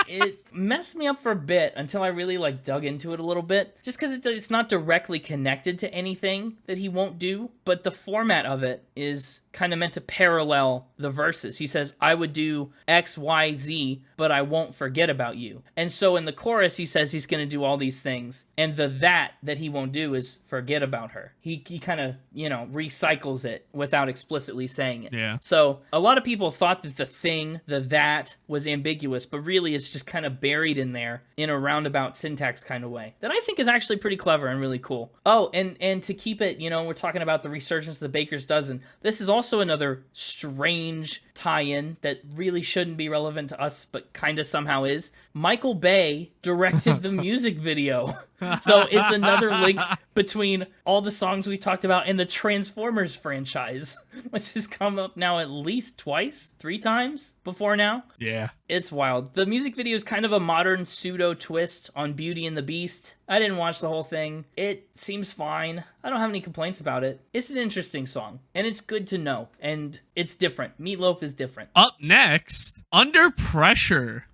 It messed me up for a bit until I really dug into it a little bit. Just because it's not directly connected to anything that he won't do, but the format of it is kind of meant to parallel the verses. He says, I would do X, Y, Z, but I won't forget about you. And so in the chorus, he says he's going to do all these things. And the that he won't do is forget about her. He kind of, recycles it without explicitly saying it. Yeah. So a lot of people thought that the that was ambiguous, but really it's just kind of buried in there in a roundabout syntax kind of way that I think is actually pretty clever and really cool. Oh, and to keep it, we're talking about the resurgence of the Baker's Dozen. This is also another strange tie-in that really shouldn't be relevant to us, but kind of somehow is. Michael Bay directed the music video. So it's another link between all the songs we talked about in the Transformers franchise, which has come up now at least 3 times before now. Yeah. It's wild. The music video is kind of a modern pseudo twist on Beauty and the Beast. I didn't watch the whole thing. It seems fine. I don't have any complaints about it. It's an interesting song, and it's good to know, and it's different. Meatloaf is different. Up next, Under Pressure.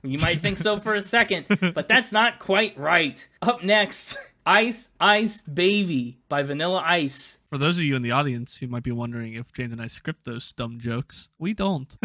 You might think so for a second, but that's not quite right. Up next, Ice Ice Baby by Vanilla Ice. For those of you in the audience who might be wondering if James and I script those dumb jokes, we don't.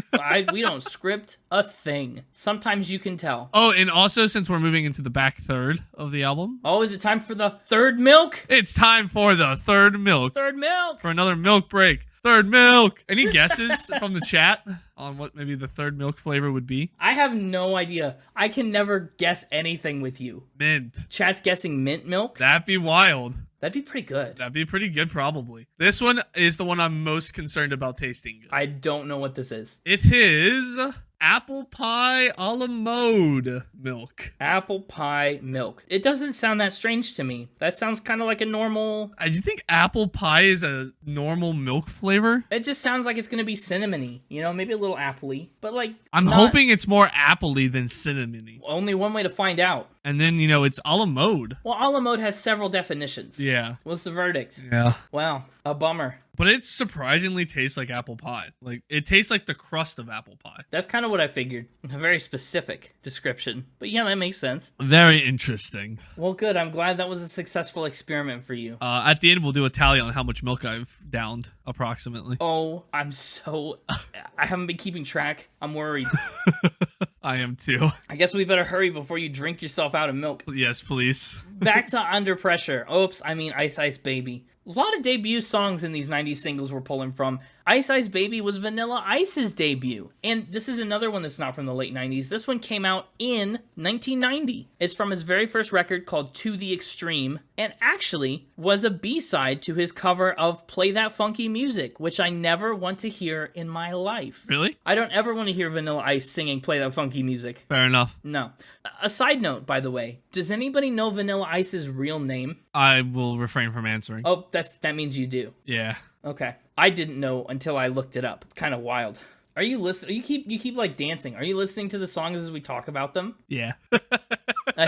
We don't script a thing. Sometimes you can tell. Oh, and also since we're moving into the back third of the album. Oh, is it time for the third milk? It's time for the third milk. Third milk! For another milk break. Third milk. Any guesses from the chat on what maybe the third milk flavor would be? I have no idea. I can never guess anything with you. Mint. Chat's guessing mint milk? That'd be wild. That'd be pretty good. That'd be pretty good, probably. This one is the one I'm most concerned about tasting. I don't know what this is. It is apple pie a la mode milk. Apple pie milk. It doesn't sound that strange to me. That sounds kind of like a normal... Do you think apple pie is a normal milk flavor? It just sounds like it's going to be cinnamony. Maybe a little appley. But I'm hoping it's more appley than cinnamony. Only one way to find out. And then, it's a la mode. Well, a la mode has several definitions. Yeah. What's the verdict? Yeah. Wow. A bummer. But it surprisingly tastes like apple pie. It tastes like the crust of apple pie. That's kind of what I figured. A very specific description. But yeah, that makes sense. Very interesting. Well, good. I'm glad that was a successful experiment for you. At the end, we'll do a tally on how much milk I've downed, approximately. Oh, I haven't been keeping track. I'm worried. I am too. I guess we better hurry before you drink yourself out of milk. Yes, please. Back to Under Pressure. Ice Ice Baby. A lot of debut songs in these 90s singles we're pulling from. Ice Ice Baby was Vanilla Ice's debut. And this is another one that's not from the late 90s. This one came out in 1990. It's from his very first record called To the Extreme, and actually was a B-side to his cover of Play That Funky Music, which I never want to hear in my life. Really? I don't ever want to hear Vanilla Ice singing Play That Funky Music. Fair enough. No. A side note, by the way, does anybody know Vanilla Ice's real name? I will refrain from answering. Oh, that means you do. Yeah. Okay. I didn't know until I looked it up. It's kind of wild. Are you listening? You keep dancing. Are you listening to the songs as we talk about them? Yeah.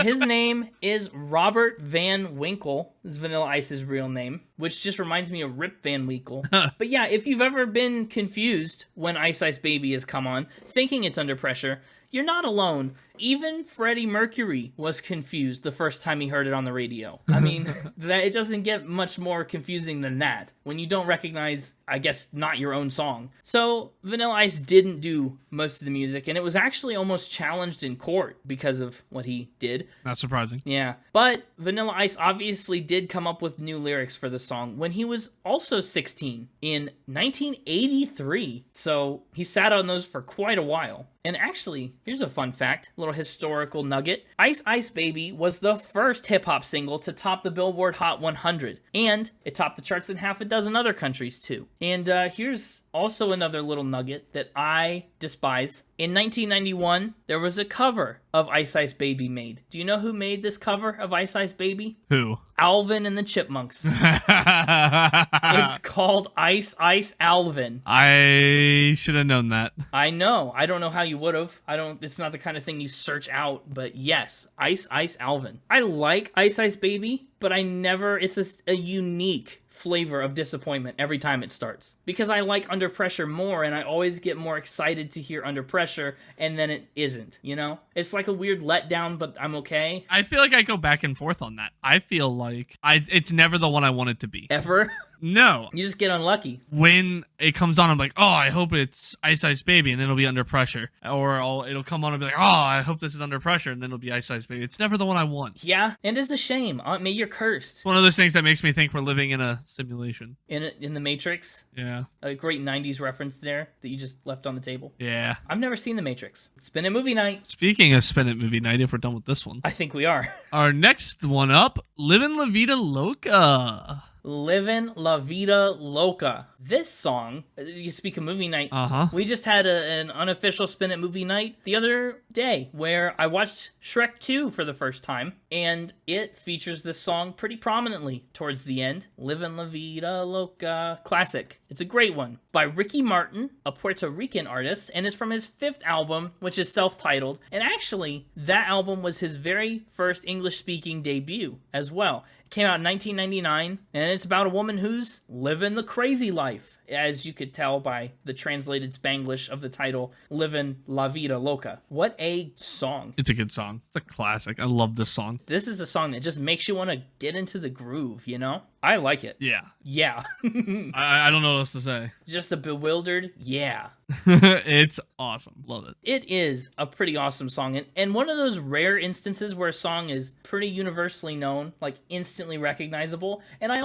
His name is Robert Van Winkle. This is Vanilla Ice's real name, which just reminds me of Rip Van Winkle. But yeah, if you've ever been confused when Ice Ice Baby has come on, thinking it's Under Pressure, you're not alone. Even Freddie Mercury was confused the first time he heard it on the radio. I mean, it doesn't get much more confusing than that when you don't recognize, I guess, not your own song. So Vanilla Ice didn't do most of the music, and it was actually almost challenged in court because of what he did. Not surprising. Yeah, but Vanilla Ice obviously did come up with new lyrics for the song when he was also 16 in 1983. So he sat on those for quite a while. And actually, here's a fun fact, little historical nugget. Ice Ice Baby was the first hip-hop single to top the Billboard Hot 100, and it topped the charts in half a dozen other countries too. And here's also another little nugget that I despise. In 1991, there was a cover of Ice Ice Baby made. Do you know who made this cover of Ice Ice Baby? Who? Alvin and the Chipmunks. It's called Ice Ice Alvin. I should have known that. I know. I don't know how you would have. It's not the kind of thing you search out, but yes, Ice Ice Alvin. I like Ice Ice Baby, but it's just a unique flavor of disappointment every time it starts. Because I like Under Pressure more, and I always get more excited to hear Under Pressure, and then it isn't, you know? It's like a weird letdown, but I'm okay. I feel like I go back and forth on that. I feel like it's never the one I want it to be. Ever? No. You just get unlucky. When it comes on, I'm like, oh, I hope it's Ice Ice Baby, and then it'll be Under Pressure. Or it'll come on and be like, oh, I hope this is Under Pressure, and then it'll be Ice Ice Baby. It's never the one I want. Yeah, and it's a shame. Maybe you're cursed. It's one of those things that makes me think we're living in a simulation. In the Matrix? Yeah. A great 90s reference there that you just left on the table. Yeah. I've never seen The Matrix. Spin It Movie Night. Speaking of Spin It Movie Night, if we're done with this one. I think we are. Our next one up, Livin' La Vida Loca. Livin' La Vida Loca. This song, you speak of movie night, we just had an unofficial Spin It Movie Night the other day where I watched Shrek 2 for the first time, and it features this song pretty prominently towards the end. Livin' La Vida Loca. Classic. It's a great one. By Ricky Martin, a Puerto Rican artist, and is from his 5th album, which is self-titled. And actually, that album was his very first English-speaking debut as well. It came out in 1999, and it's about a woman who's living the crazy life, as you could tell by the translated Spanglish of the title, Livin' La Vida Loca. What a song. It's a good song. It's a classic. I love this song. This is a song that just makes you want to get into the groove, you know? I like it. Yeah. Yeah. I don't know what else to say. Just a bewildered, yeah. It's awesome. Love it. It is a pretty awesome song. And one of those rare instances where a song is pretty universally known, like instantly recognizable. And I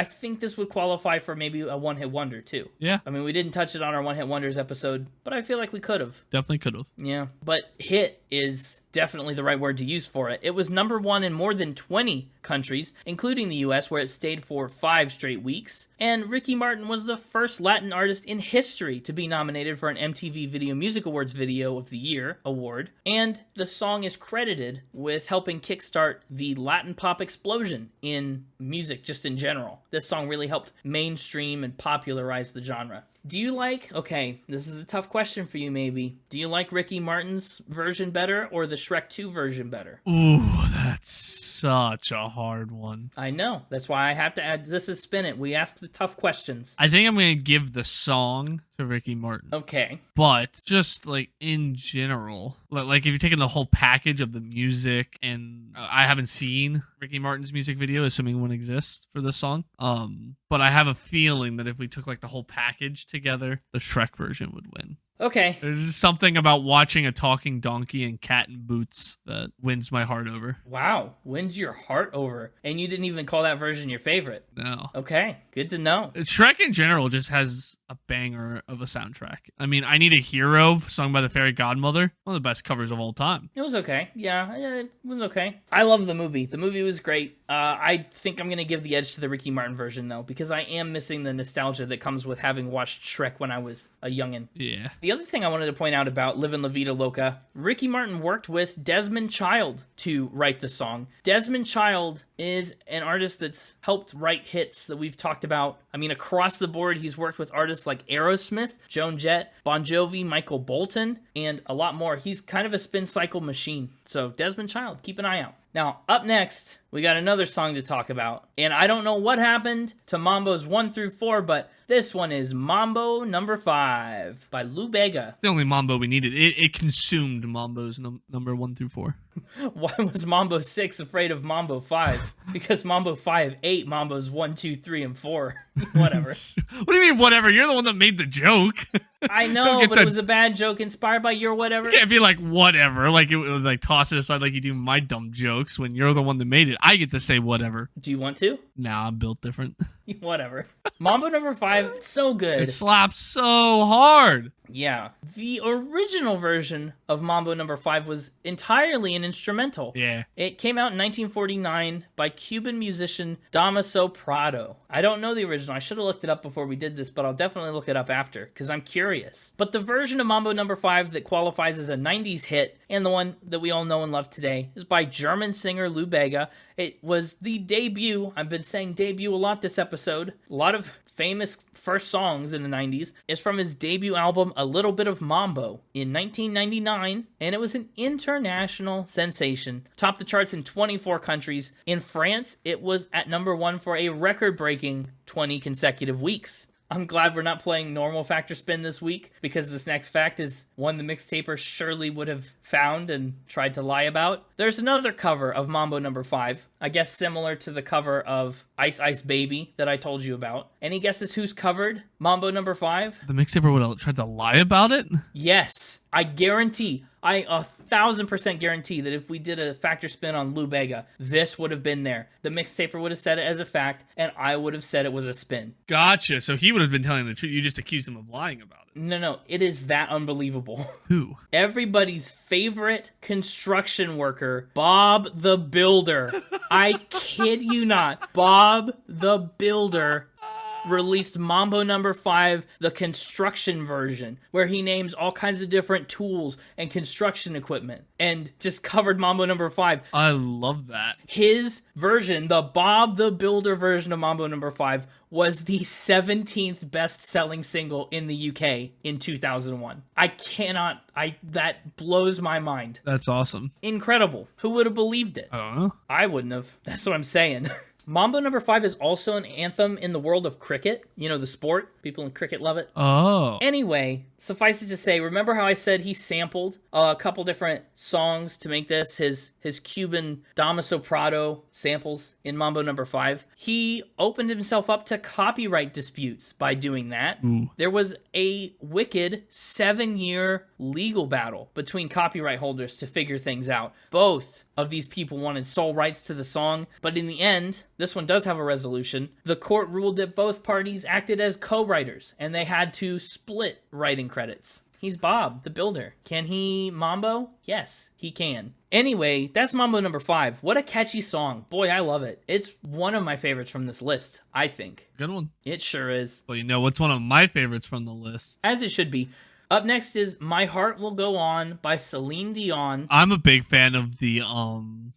think this would qualify for maybe a one-hit wonder, too. Yeah. I mean, we didn't touch it on our one-hit wonders episode, but I feel like we could have. Definitely could have. Yeah. But hit is definitely the right word to use for it. It was number 1 in more than 20 countries, including the US, where it stayed for 5 straight weeks. And Ricky Martin was the first Latin artist in history to be nominated for an MTV Video Music Awards Video of the Year award. And the song is credited with helping kickstart the Latin pop explosion in music just in general. This song really helped mainstream and popularize the genre. Do you like, okay, this is a tough question for you maybe. Do you like Ricky Martin's version better or the Shrek 2 version better? Ooh, that's such a hard one. I know. That's why I have to add, this is Spin It. We ask the tough questions. I think I'm going to give the song to Ricky Martin. Okay. But just like in general, like if you're taking the whole package of the music, and I haven't seen Ricky Martin's music video, assuming one exists for this song. But I have a feeling that if we took like the whole package together, the Shrek version would win. Okay. There's something about watching a talking donkey and cat in boots that wins my heart over. Wow. Wins your heart over. And you didn't even call that version your favorite. No. Okay. Good to know. Shrek in general just has a banger of a soundtrack. I mean, I Need a Hero, sung by the Fairy Godmother. One of the best covers of all time. It was okay. Yeah, it was okay. I love the movie. The movie was great. I think I'm going to give the edge to the Ricky Martin version, though, because I am missing the nostalgia that comes with having watched Shrek when I was a youngin'. Yeah. The other thing I wanted to point out about Livin' La Vida Loca, Ricky Martin worked with Desmond Child to write the song. Desmond Child is an artist that's helped write hits that we've talked about. I mean, across the board, he's worked with artists like Aerosmith, Joan Jett, Bon Jovi, Michael Bolton, and a lot more. He's kind of a spin cycle machine. So Desmond Child, keep an eye out. Now, up next, we got another song to talk about. And I don't know what happened to Mambo's 1 through 4, but this one is Mambo number 5 by Lou Bega. The only Mambo we needed. It consumed Mambo's number 1 through 4. Why was Mambo 6 afraid of Mambo 5? Because Mambo 5 ate Mambo's 1, 2, 3, and 4. Whatever. What do you mean, whatever? You're the one that made the joke. I know, but it was a bad joke inspired by your whatever. You can't be like, whatever. Like, it would like toss it aside like you do my dumb jokes when you're the one that made it. I get to say whatever. Do you want to? Nah, I'm built different. Whatever. Mambo number 5, so good. It slaps so hard. Yeah. The original version of Mambo number 5 was entirely an instrumental. Yeah. It came out in 1949 by Cuban musician Damaso Prado. I don't know the original. I should have looked it up before we did this, but I'll definitely look it up after because I'm curious. But the version of Mambo number 5 that qualifies as a 90s hit and the one that we all know and love today is by German singer Lou Bega. It was the debut. I've been saying debut a lot this episode. A lot of famous first songs in the 90s is from his debut album A Little Bit of Mambo in 1999, and it was an international sensation. Topped the charts in 24 countries. In France, it was at number 1 for a record-breaking 20 consecutive weeks. I'm glad we're not playing normal factor spin this week because this next fact is one the Mixtaper surely would have found and tried to lie about. There's another cover of Mambo number 5, I guess similar to the cover of Ice Ice Baby that I told you about. Any guesses who's covered Mambo number 5? The Mixtaper would have tried to lie about it? Yes, I guarantee. I 1,000% guarantee that if we did a factor spin on Lou Bega, this would have been there. The Mixtaper would have said it as a fact, and I would have said it was a spin. Gotcha. So he would have been telling the truth. You just accused him of lying about it. No, it is that unbelievable. Who? Everybody's favorite construction worker, Bob the Builder. I kid you not. Bob the Builder released Mambo number 5, the construction version, where he names all kinds of different tools and construction equipment, and just covered Mambo number 5. I love that. His version, the Bob the Builder version of Mambo number 5, was the 17th best-selling single in the UK in 2001. That blows my mind. That's awesome. Incredible. Who would have believed it? I don't know. I wouldn't have. That's what I'm saying. Mambo number 5 is also an anthem in the world of cricket. You know, the sport. People in cricket love it. Oh. Anyway, suffice it to say, remember how I said he sampled a couple different songs to make this his Cuban Damaso Prado samples in Mambo number 5? He opened himself up to copyright disputes by doing that. Ooh. There was a wicked 7-year legal battle between copyright holders to figure things out. Both of these people wanted sole rights to the song, but in the end, this one does have a resolution. The court ruled that both parties acted as co-writers, and they had to split writing credits. He's Bob, the Builder. Can he Mambo? Yes, he can. Anyway, that's Mambo number 5. What a catchy song. Boy, I love it. It's one of my favorites from this list, I think. Good one. It sure is. Well, you know what's one of my favorites from the list? As it should be. Up next is My Heart Will Go On by Celine Dion. I'm a big fan of the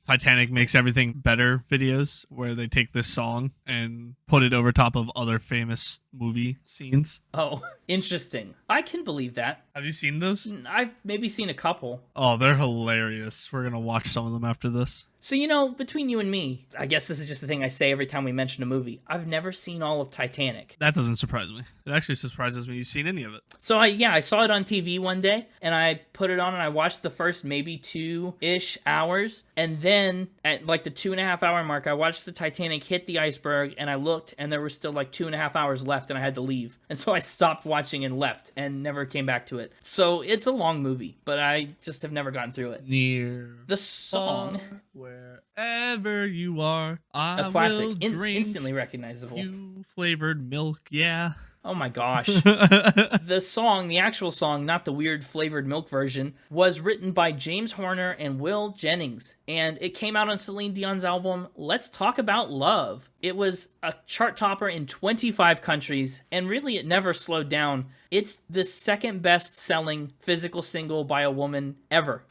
Titanic Makes Everything Better videos where they take this song and put it over top of other famous movie scenes. Oh, interesting. I can believe that. Have you seen those? I've maybe seen a couple. Oh, they're hilarious. We're going to watch some of them after this. So, you know, between you and me, I guess this is just the thing I say every time we mention a movie. I've never seen all of Titanic. That doesn't surprise me. It actually surprises me you've seen any of it. So, I saw it on TV one day, and I put it on, and I watched the first maybe 2-ish hours, and then at like the 2.5 hour mark, I watched the Titanic hit the iceberg, and I looked, and there were still like 2.5 hours left, and I had to leave. And so I stopped watching and left, and never came back to it. So, it's a long movie, but I just have never gotten through it. Near The song... wherever you are, I a classic, will drink instantly recognizable. you flavored milk, yeah. Oh my gosh. The song, the actual song, not the weird flavored milk version, was written by James Horner and Will Jennings, and it came out on Celine Dion's album Let's Talk About Love. It was a chart topper in 25 countries, and really it never slowed down. It's the second best selling physical single by a woman ever,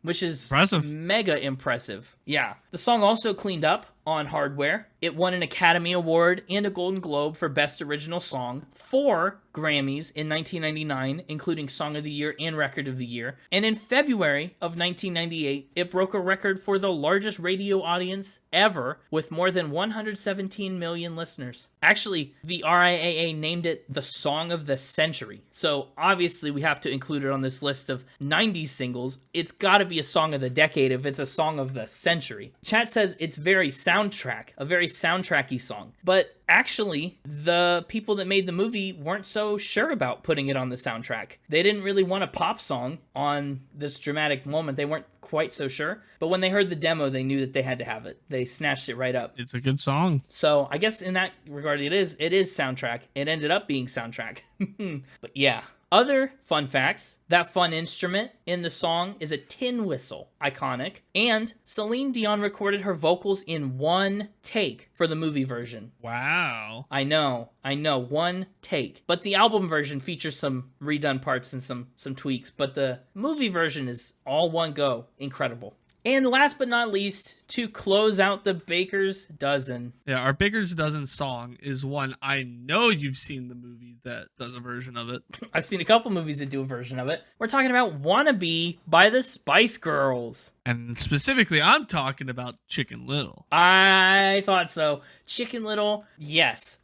which is impressive. Mega impressive. Yeah. The song also cleaned up on hardware. It won an Academy Award and a Golden Globe for Best Original Song, 4 Grammys in 1999, including Song of the Year and Record of the Year. And in February of 1998, it broke a record for the largest radio audience ever, with more than 117 million listeners. Actually, the RIAA named it the Song of the Century. So obviously we have to include it on this list of 90s singles. It's got to be a song of the decade if it's a song of the century. Chat says it's very a very soundtracky song. But actually, the people that made the movie weren't so sure about putting it on the soundtrack. They didn't really want a pop song on this dramatic moment. They weren't quite so sure. But when they heard the demo, they knew that they had to have it. They snatched it right up. It's a good song. So I guess in that regard, it is soundtrack. It ended up being soundtrack. But yeah. Other fun facts, that fun instrument in the song is a tin whistle, iconic, and Celine Dion recorded her vocals in one take for the movie version. Wow. I know, one take. But the album version features some redone parts and some tweaks, but the movie version is all one go. Incredible. And last but not least, to close out the Baker's Dozen. Yeah, our Baker's Dozen song is one I know you've seen the movie that does a version of it. I've seen a couple movies that do a version of it. We're talking about Wannabe by the Spice Girls. And specifically, I'm talking about Chicken Little. I thought so. Chicken Little, yes.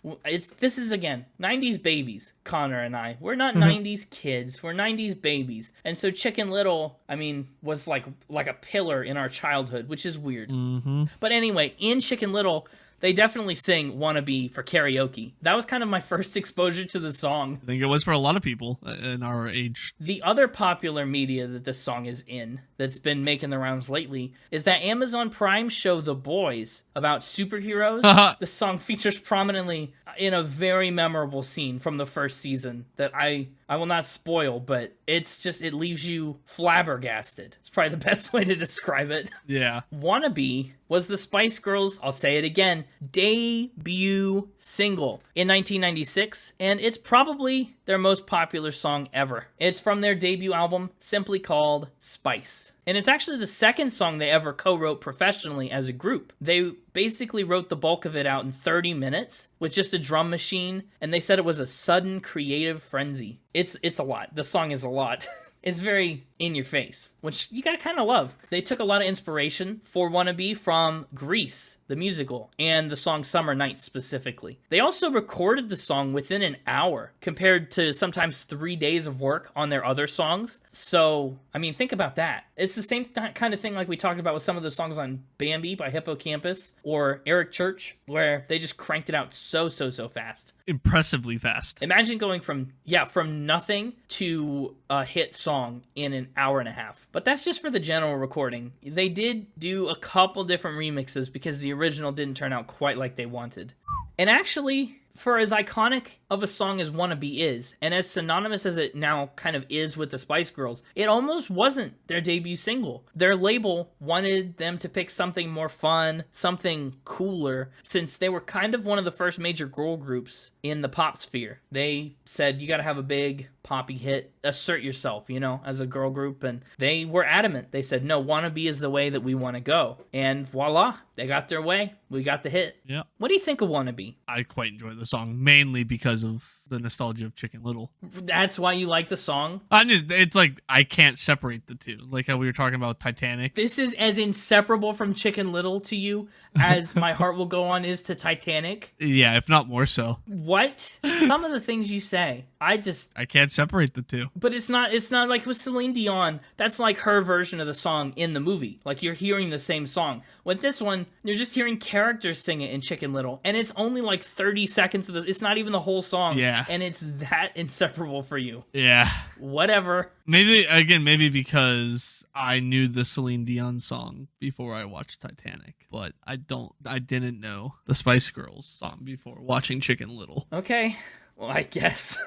This is, again, 90s babies, Connor and I. We're not 90s kids. We're 90s babies. And so Chicken Little, I mean, was like a pillar in our childhood, which is weird. Mm-hmm. But anyway, in Chicken Little, they definitely sing Wannabe for karaoke. That was kind of my first exposure to the song. I think it was for a lot of people in our age. The other popular media that this song is in, that's been making the rounds lately, is that Amazon Prime show The Boys about superheroes. The song features prominently in a very memorable scene from the first season that I will not spoil, but it leaves you flabbergasted. It's probably the best way to describe it. Yeah. Wannabe was the Spice Girls, I'll say it again, debut single in 1996, and it's probably their most popular song ever. It's from their debut album, simply called Spice. And it's actually the second song they ever co-wrote professionally as a group. They basically wrote the bulk of it out in 30 minutes with just a drum machine, and they said it was a sudden creative frenzy. It's a lot. The song is a lot. It's very in your face, which you gotta kind of love. They took a lot of inspiration for Wannabe from Grease, the musical, and the song Summer Nights specifically. They also recorded the song within an hour, compared to sometimes 3 days of work on their other songs. So, I mean, think about that. It's the same kind of thing like we talked about with some of the songs on Bambi by Hippocampus or Eric Church, where they just cranked it out so fast. Impressively fast. Imagine going from nothing to a hit song in an hour and a half. But that's just for the general recording. They did do a couple different remixes because the original didn't turn out quite like they wanted. And actually, for as iconic of a song as Wannabe is, and as synonymous as it now kind of is with the Spice Girls, it almost wasn't their debut single. Their label wanted them to pick something more fun, something cooler, since they were kind of one of the first major girl groups in the pop sphere. They said, you gotta have a big poppy hit, assert yourself, as a girl group, and they were adamant. They said, no, Wannabe is the way that we want to go. And voila, they got their way. We got the hit. Yeah. What do you think of Wannabe? I quite enjoy the song, mainly because of the nostalgia of Chicken Little. That's why you like the song? It's like, I can't separate the two. Like how we were talking about Titanic. This is as inseparable from Chicken Little to you as My Heart Will Go On is to Titanic? Yeah, if not more so. What? Some of the things you say, I can't separate the two. But it's not like with Celine Dion, that's like her version of the song in the movie. Like you're hearing the same song. With this one, you're just hearing characters sing it in Chicken Little. And it's only like 30 seconds of this. It's not even the whole song. Yeah. And it's that inseparable for you. Yeah. Whatever. Maybe because I knew the Celine Dion song before I watched Titanic, but I didn't know the Spice Girls song before watching Chicken Little. Okay. Well, I guess.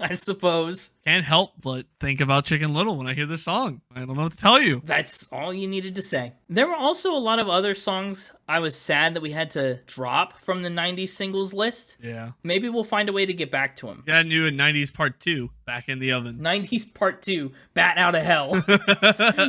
I suppose. Can't help but think about Chicken Little when I hear this song. I don't know what to tell you. That's all you needed to say. There were also a lot of other songs I was sad that we had to drop from the 90s singles list. Yeah. Maybe we'll find a way to get back to them. Got new in 90s Part 2, back in the oven. 90s Part 2, Bat Out of Hell.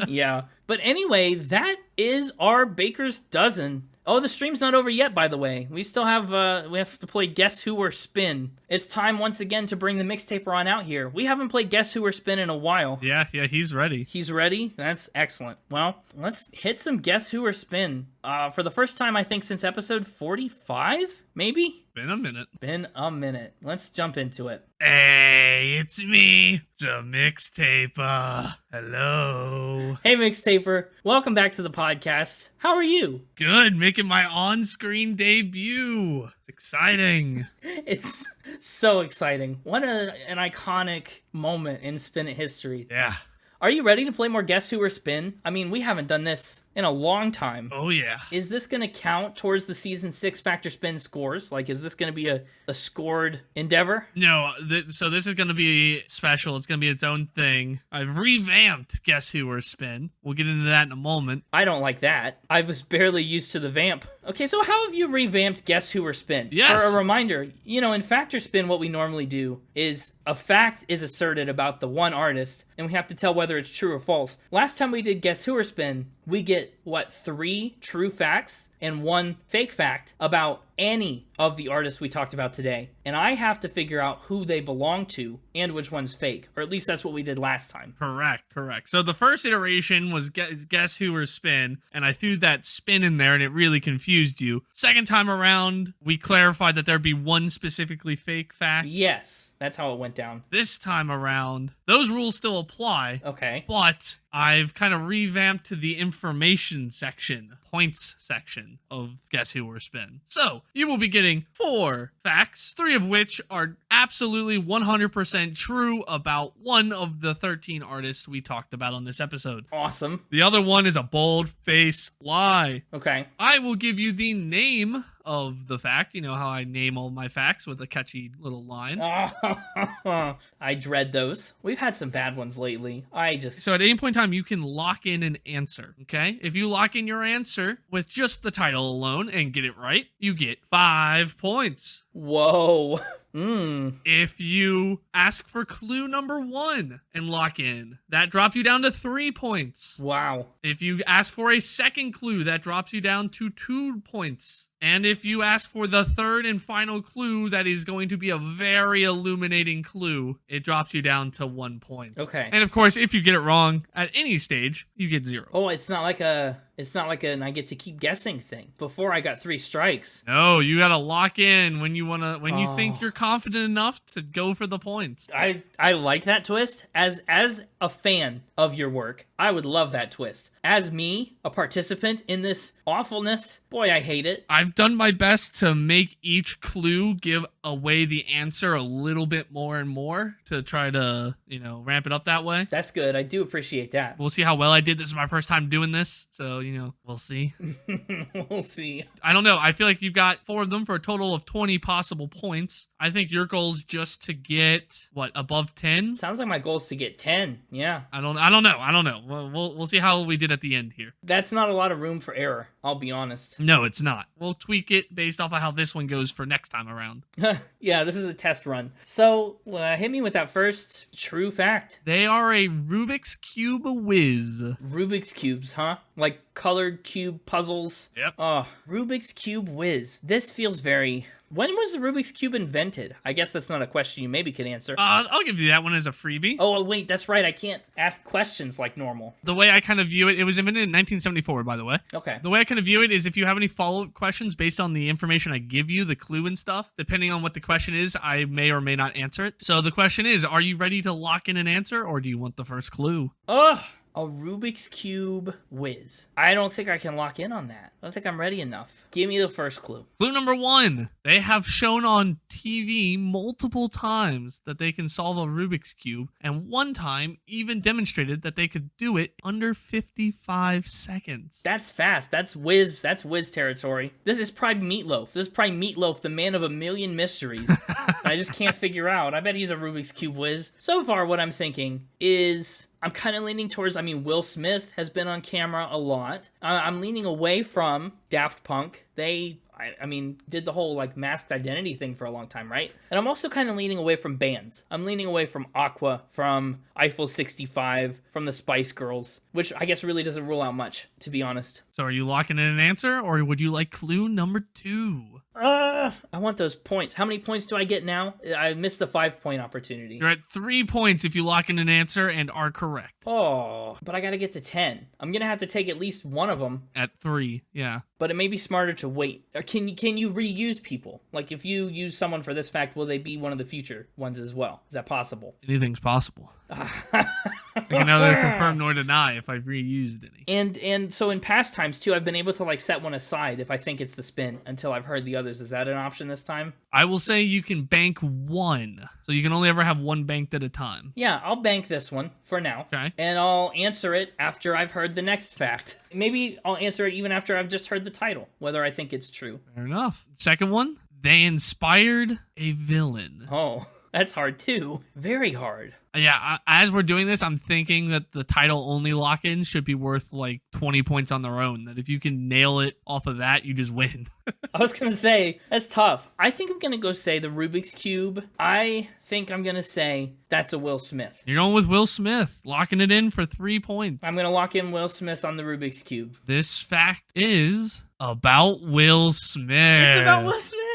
Yeah. But anyway, that is our Baker's Dozen. Oh, the stream's not over yet, by the way. We still have, we have to play Guess Who or Spin. It's time once again to bring the Mixtaper on out here. We haven't played Guess Who or Spin in a while. Yeah, he's ready. He's ready? That's excellent. Well, let's hit some Guess Who or Spin. For the first time, I think, since episode 45, maybe? Been a minute. Been a minute. Let's jump into it. Hey, it's me, the Mixtaper. Hello. Hey, Mixtaper. Welcome back to the podcast. How are you? Good, making my on-screen debut. It's exciting. It's so exciting. What an iconic moment in Spin It history. Yeah. Are you ready to play more Guess Who or Spin? I mean, we haven't done this in a long time. Oh, yeah. Is this going to count towards the Season 6 Factor Spin scores? Like, is this going to be a scored endeavor? No, so this is going to be special. It's going to be its own thing. I've revamped Guess Who or Spin. We'll get into that in a moment. I don't like that. I was barely used to the vamp. Okay, so how have you revamped Guess Who or Spin? Yes. For a reminder, you know, in Factor Spin, what we normally do is a fact is asserted about the one artist, and we have to tell whether it's true or false. Last time we did Guess Who or Spin, we get, 3 true facts and 1 fake fact about any of the artists we talked about today. And I have to figure out who they belong to and which one's fake. Or at least that's what we did last time. Correct. So the first iteration was Guess Who or Spin, and I threw that spin in there and it really confused you. Second time around, we clarified that there'd be 1 specifically fake fact. Yes, that's how it went down. This time around, those rules still apply. Okay. But I've kind of revamped to the information section, points section of Guess Who or Spin. So, you will be getting 4 facts, 3 of which are absolutely 100% true about one of the 13 artists we talked about on this episode. Awesome. The other one is a bold-faced lie. Okay. I will give you the name of the fact. You know how I name all my facts with a catchy little line. I dread those. We've had some bad ones lately. So at any point in time, you can lock in an answer, okay? If you lock in your answer with just the title alone and get it right, you get 5 points. Whoa. If you ask for clue number 1 and lock in, that drops you down to 3 points. Wow. If you ask for a second clue, that drops you down to 2 points. And if you ask for the third and final clue, that is going to be a very illuminating clue, it drops you down to 1 point. Okay. And of course, if you get it wrong at any stage, you get 0. Oh, it's not like an I get to keep guessing thing. Before I got 3 strikes. No, you gotta lock in when you you think you're confident enough to go for the points. I like that twist. As a fan of your work, I would love that twist. As me, a participant in this awfulness, boy, I hate it. I've done my best to make each clue give away the answer a little bit more and more to try to, ramp it up that way. That's good. I do appreciate that. We'll see how well I did. This is my first time doing this, so, we'll see. We'll see. I don't know. I feel like you've got 4 of them for a total of 20 possible points. I think your goal is just to get, above 10? Sounds like my goal is to get 10. Yeah. I don't know. We'll see how we did at the end here. That's not a lot of room for error, I'll be honest. No, it's not. We'll tweak it based off of how this one goes for next time around. Yeah, this is a test run. So, hit me with that first true fact. They are a Rubik's Cube whiz. Rubik's Cubes, huh? Like colored cube puzzles? Yep. Oh, Rubik's Cube whiz. This feels very... When was the Rubik's Cube invented? I guess that's not a question you maybe could answer. I'll give you that one as a freebie. Oh, wait, that's right. I can't ask questions like normal. The way I kind of view it, it was invented in 1974, by the way. Okay. The way I kind of view it is if you have any follow-up questions based on the information I give you, the clue and stuff, depending on what the question is, I may or may not answer it. So the question is, are you ready to lock in an answer, or do you want the first clue? Ugh. A Rubik's Cube whiz. I don't think I can lock in on that. I don't think I'm ready enough. Give me the first clue. Clue number 1. They have shown on TV multiple times that they can solve a Rubik's Cube, and one time even demonstrated that they could do it under 55 seconds. That's fast. That's whiz territory. This is probably Meatloaf. This is probably Meatloaf, the man of a million mysteries. I just can't figure out. I bet he's a Rubik's Cube whiz. So far, what I'm thinking is... I'm kind of leaning towards, Will Smith has been on camera a lot. I'm leaning away from Daft Punk. I I mean, did the whole like masked identity thing for a long time, right? And I'm also kind of leaning away from bands. I'm leaning away from Aqua, from Eiffel 65, from the Spice Girls, which I guess really doesn't rule out much, to be honest. So are you locking in an answer, or would you like clue number 2? I want those points. How many points do I get now? I missed the 5-point opportunity. You're at 3 points if you lock in an answer and are correct. Oh, but I gotta get to 10. I'm gonna have to take at least one of them. At 3, yeah. But it may be smarter to wait. Or can you reuse people? Like, if you use someone for this fact, will they be one of the future ones as well? Is that possible? Anything's possible. I can neither confirm nor deny if I've reused any. And so in past times, too, I've been able to, like, set one aside if I think it's the spin until I've heard the others. Is that an option this time? I will say you can bank 1. So you can only ever have 1 banked at a time. Yeah, I'll bank this one for now. Okay. And I'll answer it after I've heard the next fact. Maybe I'll answer it even after I've just heard the title, whether I think it's true. Fair enough. Second one, they inspired a villain. Oh, that's hard, too. Very hard. Yeah, as we're doing this, I'm thinking that the title only lock-ins should be worth like 20 points on their own. That if you can nail it off of that, you just win. I was going to say, that's tough. I think I'm going to go say the Rubik's Cube. I think I'm going to say that's a Will Smith. You're going with Will Smith, locking it in for 3 points. I'm going to lock in Will Smith on the Rubik's Cube. This fact is about Will Smith. It's about Will Smith.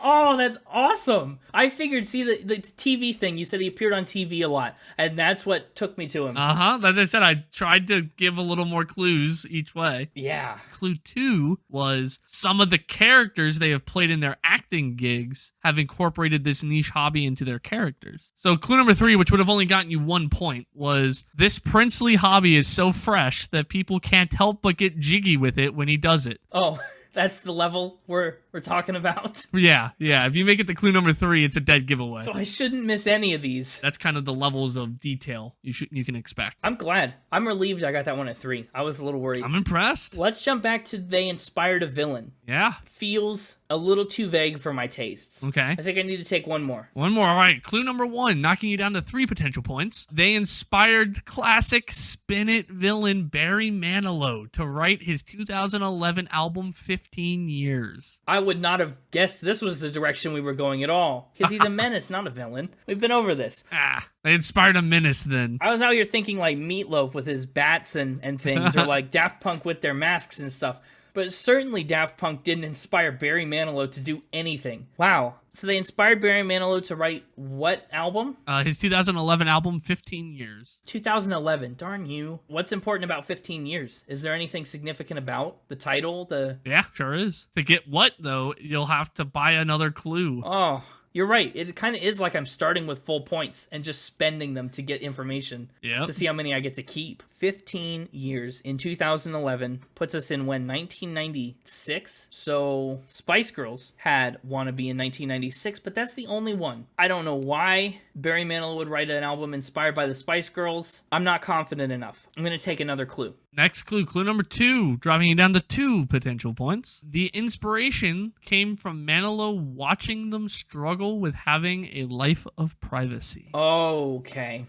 Oh, that's awesome. I figured, see, the TV thing, you said he appeared on TV a lot, and that's what took me to him. As I said, I tried to give a little more clues each way. Yeah. Clue 2 was some of the characters they have played in their acting gigs have incorporated this niche hobby into their characters. So clue number 3, which would have only gotten you 1 point, was this princely hobby is so fresh that people can't help but get jiggy with it when he does it. Oh, that's the level we're talking about. Yeah. If you make it to clue number 3, it's a dead giveaway. So I shouldn't miss any of these. That's kind of the levels of detail you can expect. I'm glad. I'm relieved I got that one at 3. I was a little worried. I'm impressed. Let's jump back to they inspired a villain. Yeah. Feels a little too vague for my tastes. Okay. I think I need to take one more. One more. All right. Clue number 1, knocking you down to 3 potential points. They inspired classic Spin It villain Barry Manilow to write his 2011 album 15 Years. I would not have guessed this was the direction we were going at all. Because he's a menace, not a villain. We've been over this. They inspired a menace then. I was out here thinking like Meatloaf with his bats and things, or like Daft Punk with their masks and stuff. But certainly Daft Punk didn't inspire Barry Manilow to do anything. Wow. So they inspired Barry Manilow to write what album? His 2011 album, 15 Years. 2011. Darn you. What's important about 15 years? Is there anything significant about the title? Yeah, sure is. To get what, though, you'll have to buy another clue. Oh, you're right. It kind of is like I'm starting with full points and just spending them to get information to see how many I get to keep. 15 years in 2011 puts us in when 1996. So Spice Girls had Wanna Be in 1996, but that's the only one. I don't know why Barry Manilow would write an album inspired by the Spice Girls. I'm not confident enough. I'm going to take another clue. Next clue, clue number 2, dropping you down to 2 potential points. The inspiration came from Manilow watching them struggle with having a life of privacy. Okay.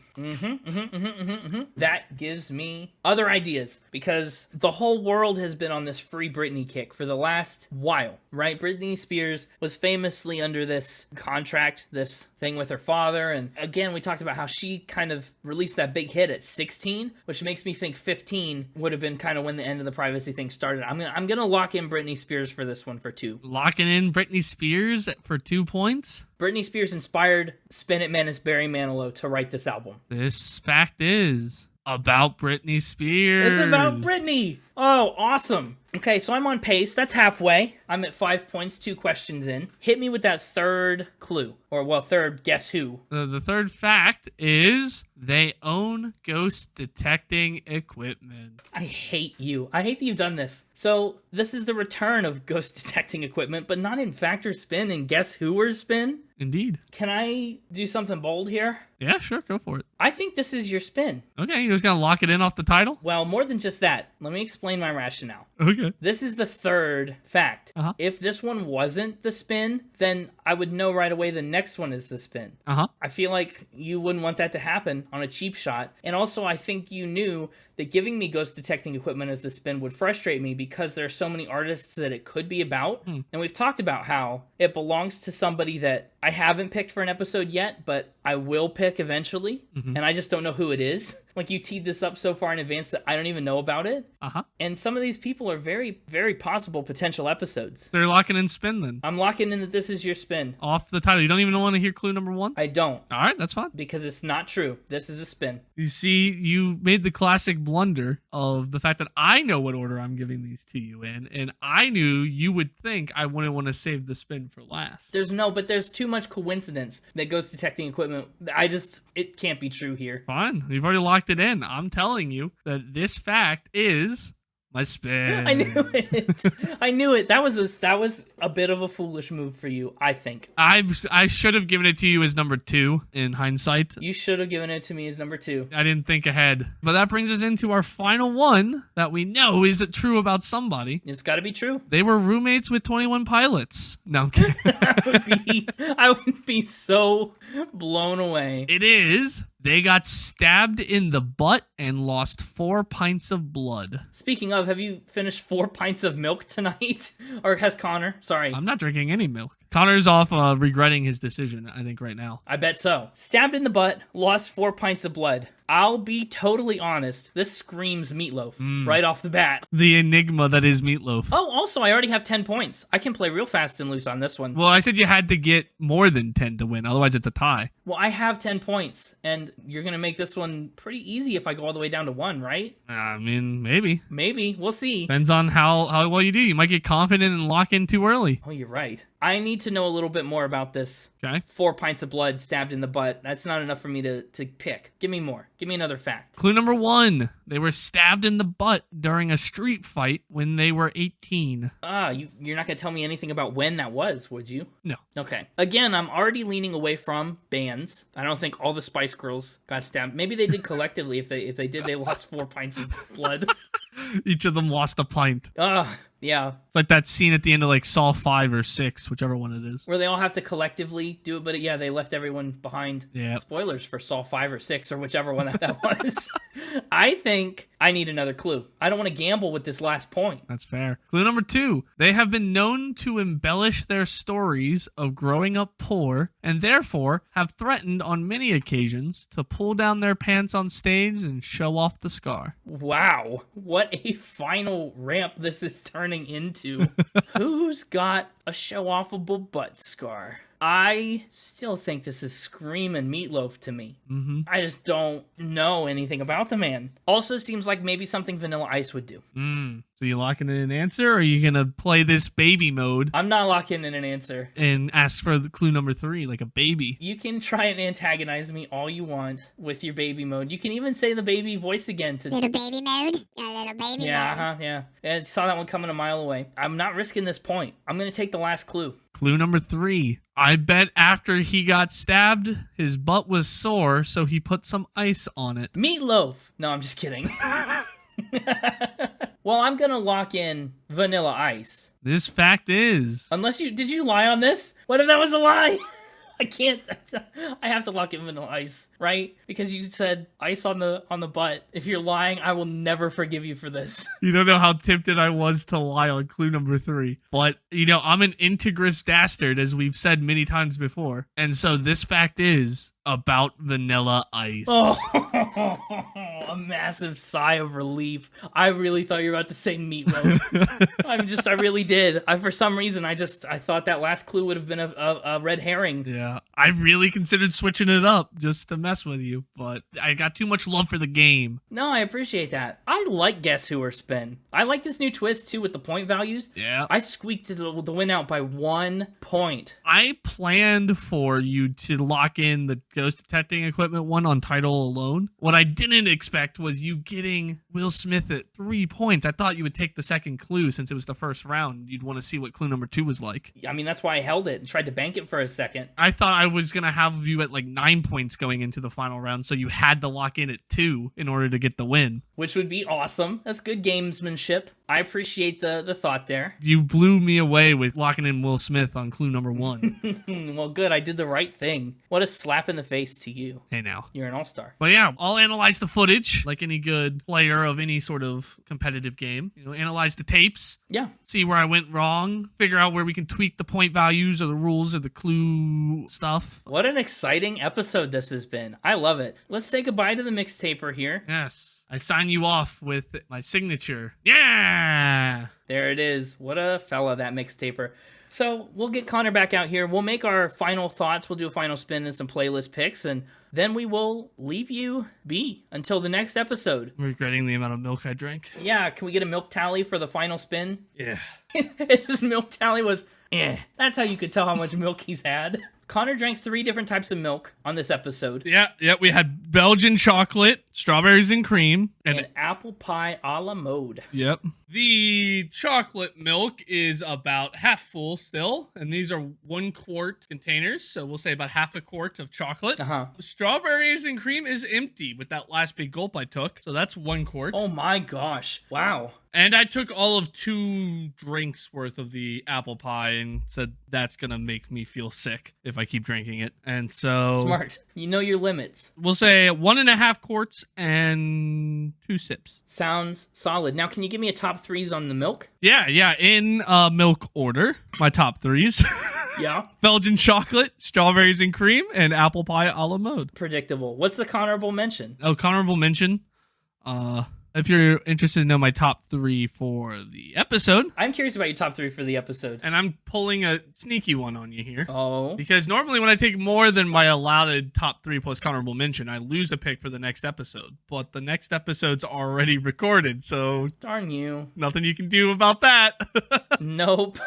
That gives me other ideas, because the whole world has been on this free Britney kick for the last while, right? Britney Spears was famously under this contract, this thing with her father, and again, we talked about how she kind of released that big hit at 16, which makes me think 15 would have been kind of when the end of the privacy thing started. I'm gonna lock in Britney Spears for this one for 2. Locking in Britney Spears for 2 points? Britney Spears inspired Spin It menace Barry Manilow to write this album. This fact is about Britney Spears. It's about Britney. Oh, awesome. Okay, so I'm on pace. That's halfway. I'm at 5 points, 2 questions in. Hit me with that third clue. Or, well, third guess who. The third fact is they own ghost detecting equipment. I hate you. I hate that you've done this. So, this is the return of ghost detecting equipment, but not in fact or spin and guess who or spin? Indeed. Can I do something bold here? Yeah, sure. Go for it. I think this is your spin. Okay, you're just going to lock it in off the title? Well, more than just that. Let me explain my rationale. Okay. This is the third fact. Uh-huh. If this one wasn't the spin, then I would know right away the next one is the spin. Uh-huh. I feel like you wouldn't want that to happen on a cheap shot. And also, I think you knew that giving me ghost detecting equipment as the spin would frustrate me because there are so many artists that it could be about. And we've talked about how it belongs to somebody that I haven't picked for an episode yet, but I will pick eventually. And I just don't know who it is. Like, you teed this up so far in advance that I don't even know about it. And some of these people are very, very possible potential episodes. They're locking in spin then. I'm locking in that this is your spin. Off the title. You don't even want to hear clue number 1? I don't. All right, that's fine. Because it's not true. This is a spin. You see, you made the classic blunder of the fact that I know what order I'm giving these to you in, and I knew you would think I wouldn't want to save the spin for last. But there's too much coincidence that ghost detecting equipment. It can't be true here. Fine. You've already locked it in. I'm telling you that this fact is my spin. I knew it. I knew it. That was a bit of a foolish move for you, I think. I should have given it to you as number 2 in hindsight. You should have given it to me as number 2. I didn't think ahead. But that brings us into our final one that we know is true about somebody. It's got to be true. They were roommates with 21 Pilots. No, I'm kidding. I would be so blown away. It is. They got stabbed in the butt and lost 4 pints of blood. Speaking of, have you finished 4 pints of milk tonight? Or has Connor? Sorry. I'm not drinking any milk. Connor's off regretting his decision, I think, right now. I bet so. Stabbed in the butt, lost 4 pints of blood. I'll be totally honest. This screams Meatloaf right off the bat. The enigma that is Meatloaf. Oh, also, I already have 10 points. I can play real fast and loose on this one. Well, I said you had to get more than 10 to win. Otherwise, it's a tie. Well, I have 10 points, and you're going to make this one pretty easy if I go all the way down to 1, right? I mean, maybe. Maybe. We'll see. Depends on how well you do. You might get confident and lock in too early. Oh, you're right. I need to know a little bit more about this. Okay. 4 pints of blood stabbed in the butt. That's not enough for me to pick. Give me more. Give me another fact. Clue number 1. They were stabbed in the butt during a street fight when they were 18. You're not going to tell me anything about when that was, would you? No. Okay. Again, I'm already leaning away from bands. I don't think all the Spice Girls got stabbed. Maybe they did collectively. If they did, they lost 4 pints of blood. Each of them lost a pint. Yeah. It's like that scene at the end of like Saw 5 or 6, whichever one it is. Where they all have to collectively do it, but yeah, they left everyone behind. Yeah. Spoilers for Saw 5 or 6 or whichever one that was. I think I need another clue. I don't want to gamble with this last point. That's fair. Clue number 2. They have been known to embellish their stories of growing up poor and therefore have threatened on many occasions to pull down their pants on stage and show off the scar. Wow. What a final ramp this is turning into. Who's got a show-offable butt scar? I still think this is screaming Meatloaf to me. I just don't know anything about the man. Also seems like maybe something Vanilla Ice would do. So you locking in an answer, or are you going to play this baby mode? I'm not locking in an answer. And ask for the clue number 3, like a baby. You can try and antagonize me all you want with your baby mode. You can even say the baby voice again. Little baby mode? Little baby mode. Yeah. I saw that one coming a mile away. I'm not risking this point. I'm going to take the last clue. Clue number 3. I bet after he got stabbed, his butt was sore, so he put some ice on it. Meatloaf. No, I'm just kidding. Well, I'm going to lock in Vanilla Ice. This fact is... Did you lie on this? What if that was a lie? I can't. I have to lock in Vanilla Ice, right? Because you said ice on the butt. If you're lying, I will never forgive you for this. You don't know how tempted I was to lie on clue number 3. But, I'm an integrous dastard, as we've said many times before. And so this fact is about Vanilla Ice. Oh, a massive sigh of relief. I really thought you were about to say Meatloaf. I really did. For some reason, I thought that last clue would have been a red herring. Yeah, I really considered switching it up just to mess with you, but I got too much love for the game. No, I appreciate that. I like Guess Who or Spin. I like this new twist, too, with the point values. Yeah. I squeaked the win out by 1 point. I planned for you to lock in the ghost detecting equipment one on title alone. What I didn't expect was you getting Will Smith at 3 points. I thought you would take the second clue since it was the first round. You'd want to see what clue number 2 was like. I mean, that's why I held it and tried to bank it for a second. I thought I was going to have you at like 9 points going into the final round, so you had to lock in at 2 in order to get the win. which would be awesome. That's good gamesmanship. I appreciate the thought there. You blew me away with locking in Will Smith on clue number 1. Well, good. I did the right thing. What a slap in the face to you. Hey, now. You're an all-star. But yeah, I'll analyze the footage like any good player of any sort of competitive game. Analyze the tapes. Yeah. See where I went wrong. Figure out where we can tweak the point values or the rules or the clue stuff. What an exciting episode this has been. I love it. Let's say goodbye to the Mixtaper here. Yes. I sign you off with my signature. Yeah! There it is. What a fella, that Mixtaper. So we'll get Connor back out here. We'll make our final thoughts. We'll do a final spin and some playlist picks, and then we will leave you be until the next episode. I'm regretting the amount of milk I drank. Yeah, can we get a milk tally for the final spin? Yeah. His milk tally was, That's how you could tell how much milk he's had. Connor drank 3 different types of milk on this episode. Yeah, we had Belgian chocolate, strawberries and cream, And apple pie a la mode. Yep. The chocolate milk is about half full still, and these are 1 quart containers, so we'll say about half a quart of chocolate. Uh-huh. The strawberries and cream is empty with that last big gulp I took, so that's 1 quart. Oh my gosh. Wow. And I took all of 2 drinks worth of the apple pie and said that's gonna make me feel sick if I keep drinking it. And so Smart. You know your limits. we'll say 1.5 quarts and 2 sips. Sounds solid. Now, can you give me a top 3s on the milk? Yeah, in milk order, my top 3s. Yeah. Belgian chocolate, strawberries and cream, and apple pie a la mode. Predictable. What's the honorable mention? Oh, honorable mention. If you're interested to know my top 3 for the episode, I'm curious about your top 3 for the episode. and I'm pulling a sneaky one on you here. Oh. Because normally when I take more than my allotted top 3 plus honorable mention, I lose a pick for the next episode. But the next episode's already recorded, so Darn you. nothing you can do about that. Nope.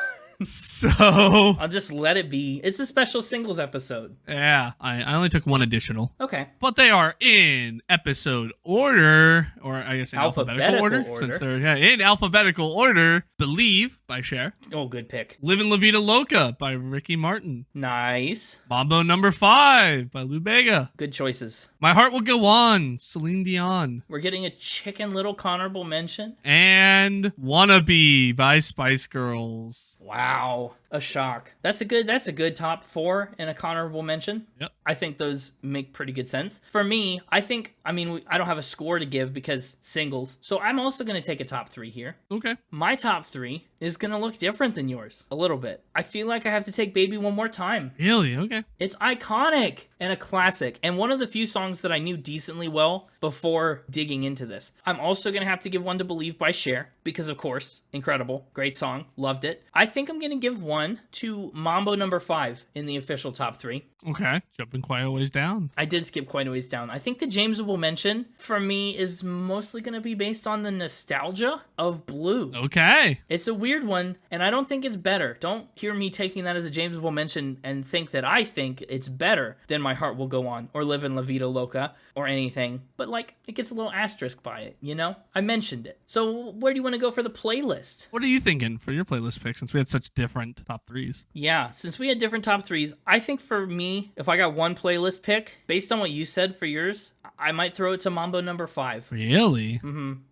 So, I'll just let it be. It's a special singles episode. yeah, I only took 1 additional. Okay. But they are in episode order, or I guess in alphabetical order. Order. Since they're in alphabetical order. Believe by Cher. Oh, good pick. Livin' La Vida Loca by Ricky Martin. Nice. Mambo Number 5 by Lou Bega. Good choices. My Heart Will Go On, Celine Dion. We're getting a Chicken Little honorable mention. And Wannabe by Spice Girls. Wow. A shock. That's a good top 4 and a honorable mention. Yep. I think those make pretty good sense. For me, I don't have a score to give because singles. So I'm also going to take a top 3 here. Okay. My top 3 is going to look different than yours a little bit. I feel like I have to take Baby One More Time. Really? Okay. It's iconic and a classic, and one of the few songs that I knew decently well before digging into this. I'm also going to have to give one to Believe by Cher, because of course, incredible, great song, loved it. I think I'm going to give one to Mambo Number 5 in the official top 3. Okay. Jumping quite a ways down. I did skip quite a ways down. I think the Jamesable mention for me is mostly going to be based on the nostalgia of Blue. Okay. It's a weird one, and I don't think it's better. Don't hear me taking that as a Jamesable mention and think that I think it's better than My Heart Will Go On or Livin' La Vida Loca or anything. But, it gets a little asterisk by it, you know? I mentioned it. So where do you want to go for the playlist? What are you thinking for your playlist pick since we had such different top 3s? Yeah, since we had different top 3s, I think for me, if I got one playlist pick, based on what you said for yours, I might throw it to Mambo Number 5. Really?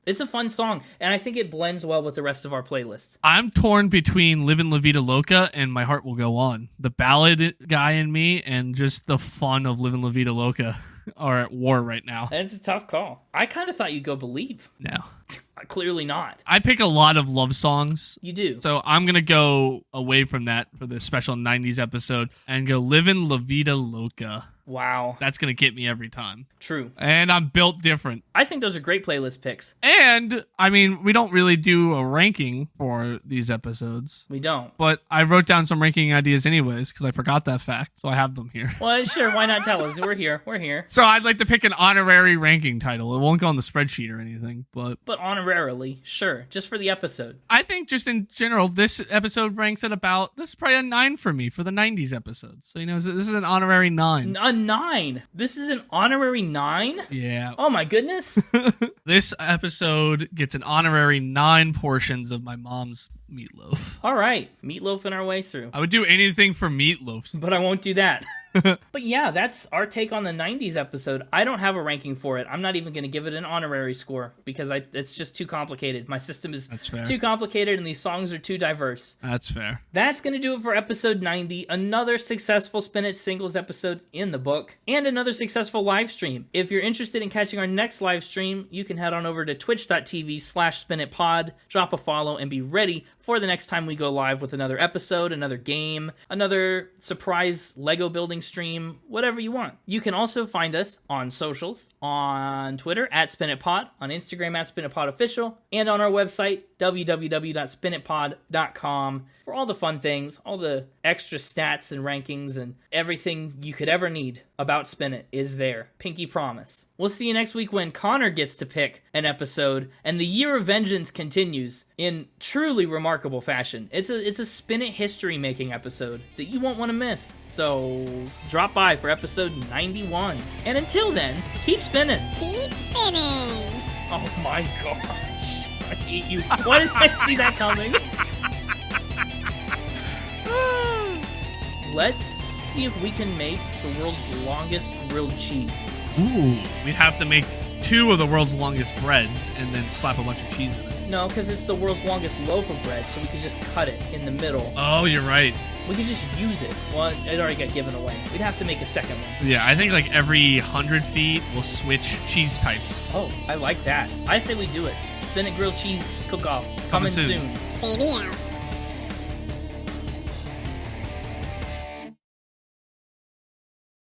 It's a fun song, and I think it blends well with the rest of our playlist. I'm torn between Livin' La Vida Loca and My Heart Will Go On. The ballad guy in me and just the fun of Livin' La Vida Loca are at war right now. It's a tough call. I kind of thought you'd go Believe. No. Clearly not. I pick a lot of love songs. You do. So I'm going to go away from that for this special 90s episode and go Livin' La Vida Loca. Wow. That's going to get me every time. True. And I'm built different. I think those are great playlist picks. And, we don't really do a ranking for these episodes. We don't. But I wrote down some ranking ideas anyways because I forgot that fact. So I have them here. Well, sure. Why not tell us? We're here. We're here. So I'd like to pick an honorary ranking title. It won't go on the spreadsheet or anything, but honorarily, sure. Just for the episode. I think just in general, this episode ranks at this is probably a 9 for me for the 90s episodes. So, this is an honorary 9. A 9. This is an honorary 9? Yeah. Oh my goodness. This episode gets an honorary 9 portions of my mom's Meatloaf. All right, meatloafing our way through. I would do anything for meatloaf. But I won't do that. But yeah, that's our take on the 90s episode. I don't have a ranking for it. I'm not even going to give it an honorary score because it's just too complicated. My system is too complicated and these songs are too diverse. That's fair. That's going to do it for episode 90. Another successful Spin It Singles episode in the book and another successful live stream. If you're interested in catching our next live stream, you can head on over to twitch.tv/spinitpod, drop a follow, and be ready for the next time we go live with another episode, another game, another surprise Lego building stream, whatever you want. You can also find us on socials, on Twitter @SpinItPod, on Instagram @SpinItPodOfficial, and on our website www.spinitpod.com for all the fun things, all the extra stats and rankings and everything you could ever need about Spin It is there. Pinky promise. We'll see you next week when Connor gets to pick an episode and the Year of Vengeance continues in truly remarkable fashion. It's a Spin It history making episode that you won't want to miss. So drop by for episode 91. And until then, keep spinning. Keep spinning. Oh my gosh. I hate you. Why didn't I see that coming? Let's see if we can make the world's longest grilled cheese. Ooh, we'd have to make 2 of the world's longest breads and then slap a bunch of cheese in it. No, because it's the world's longest loaf of bread, so we could just cut it in the middle. Oh, you're right. We could just use it. Well, it already got given away. We'd have to make a second one. Yeah, I think like every 100 feet we'll switch cheese types. Oh, I like that. I say we do it. Spin It grilled cheese cook-off. Coming soon. Baby out.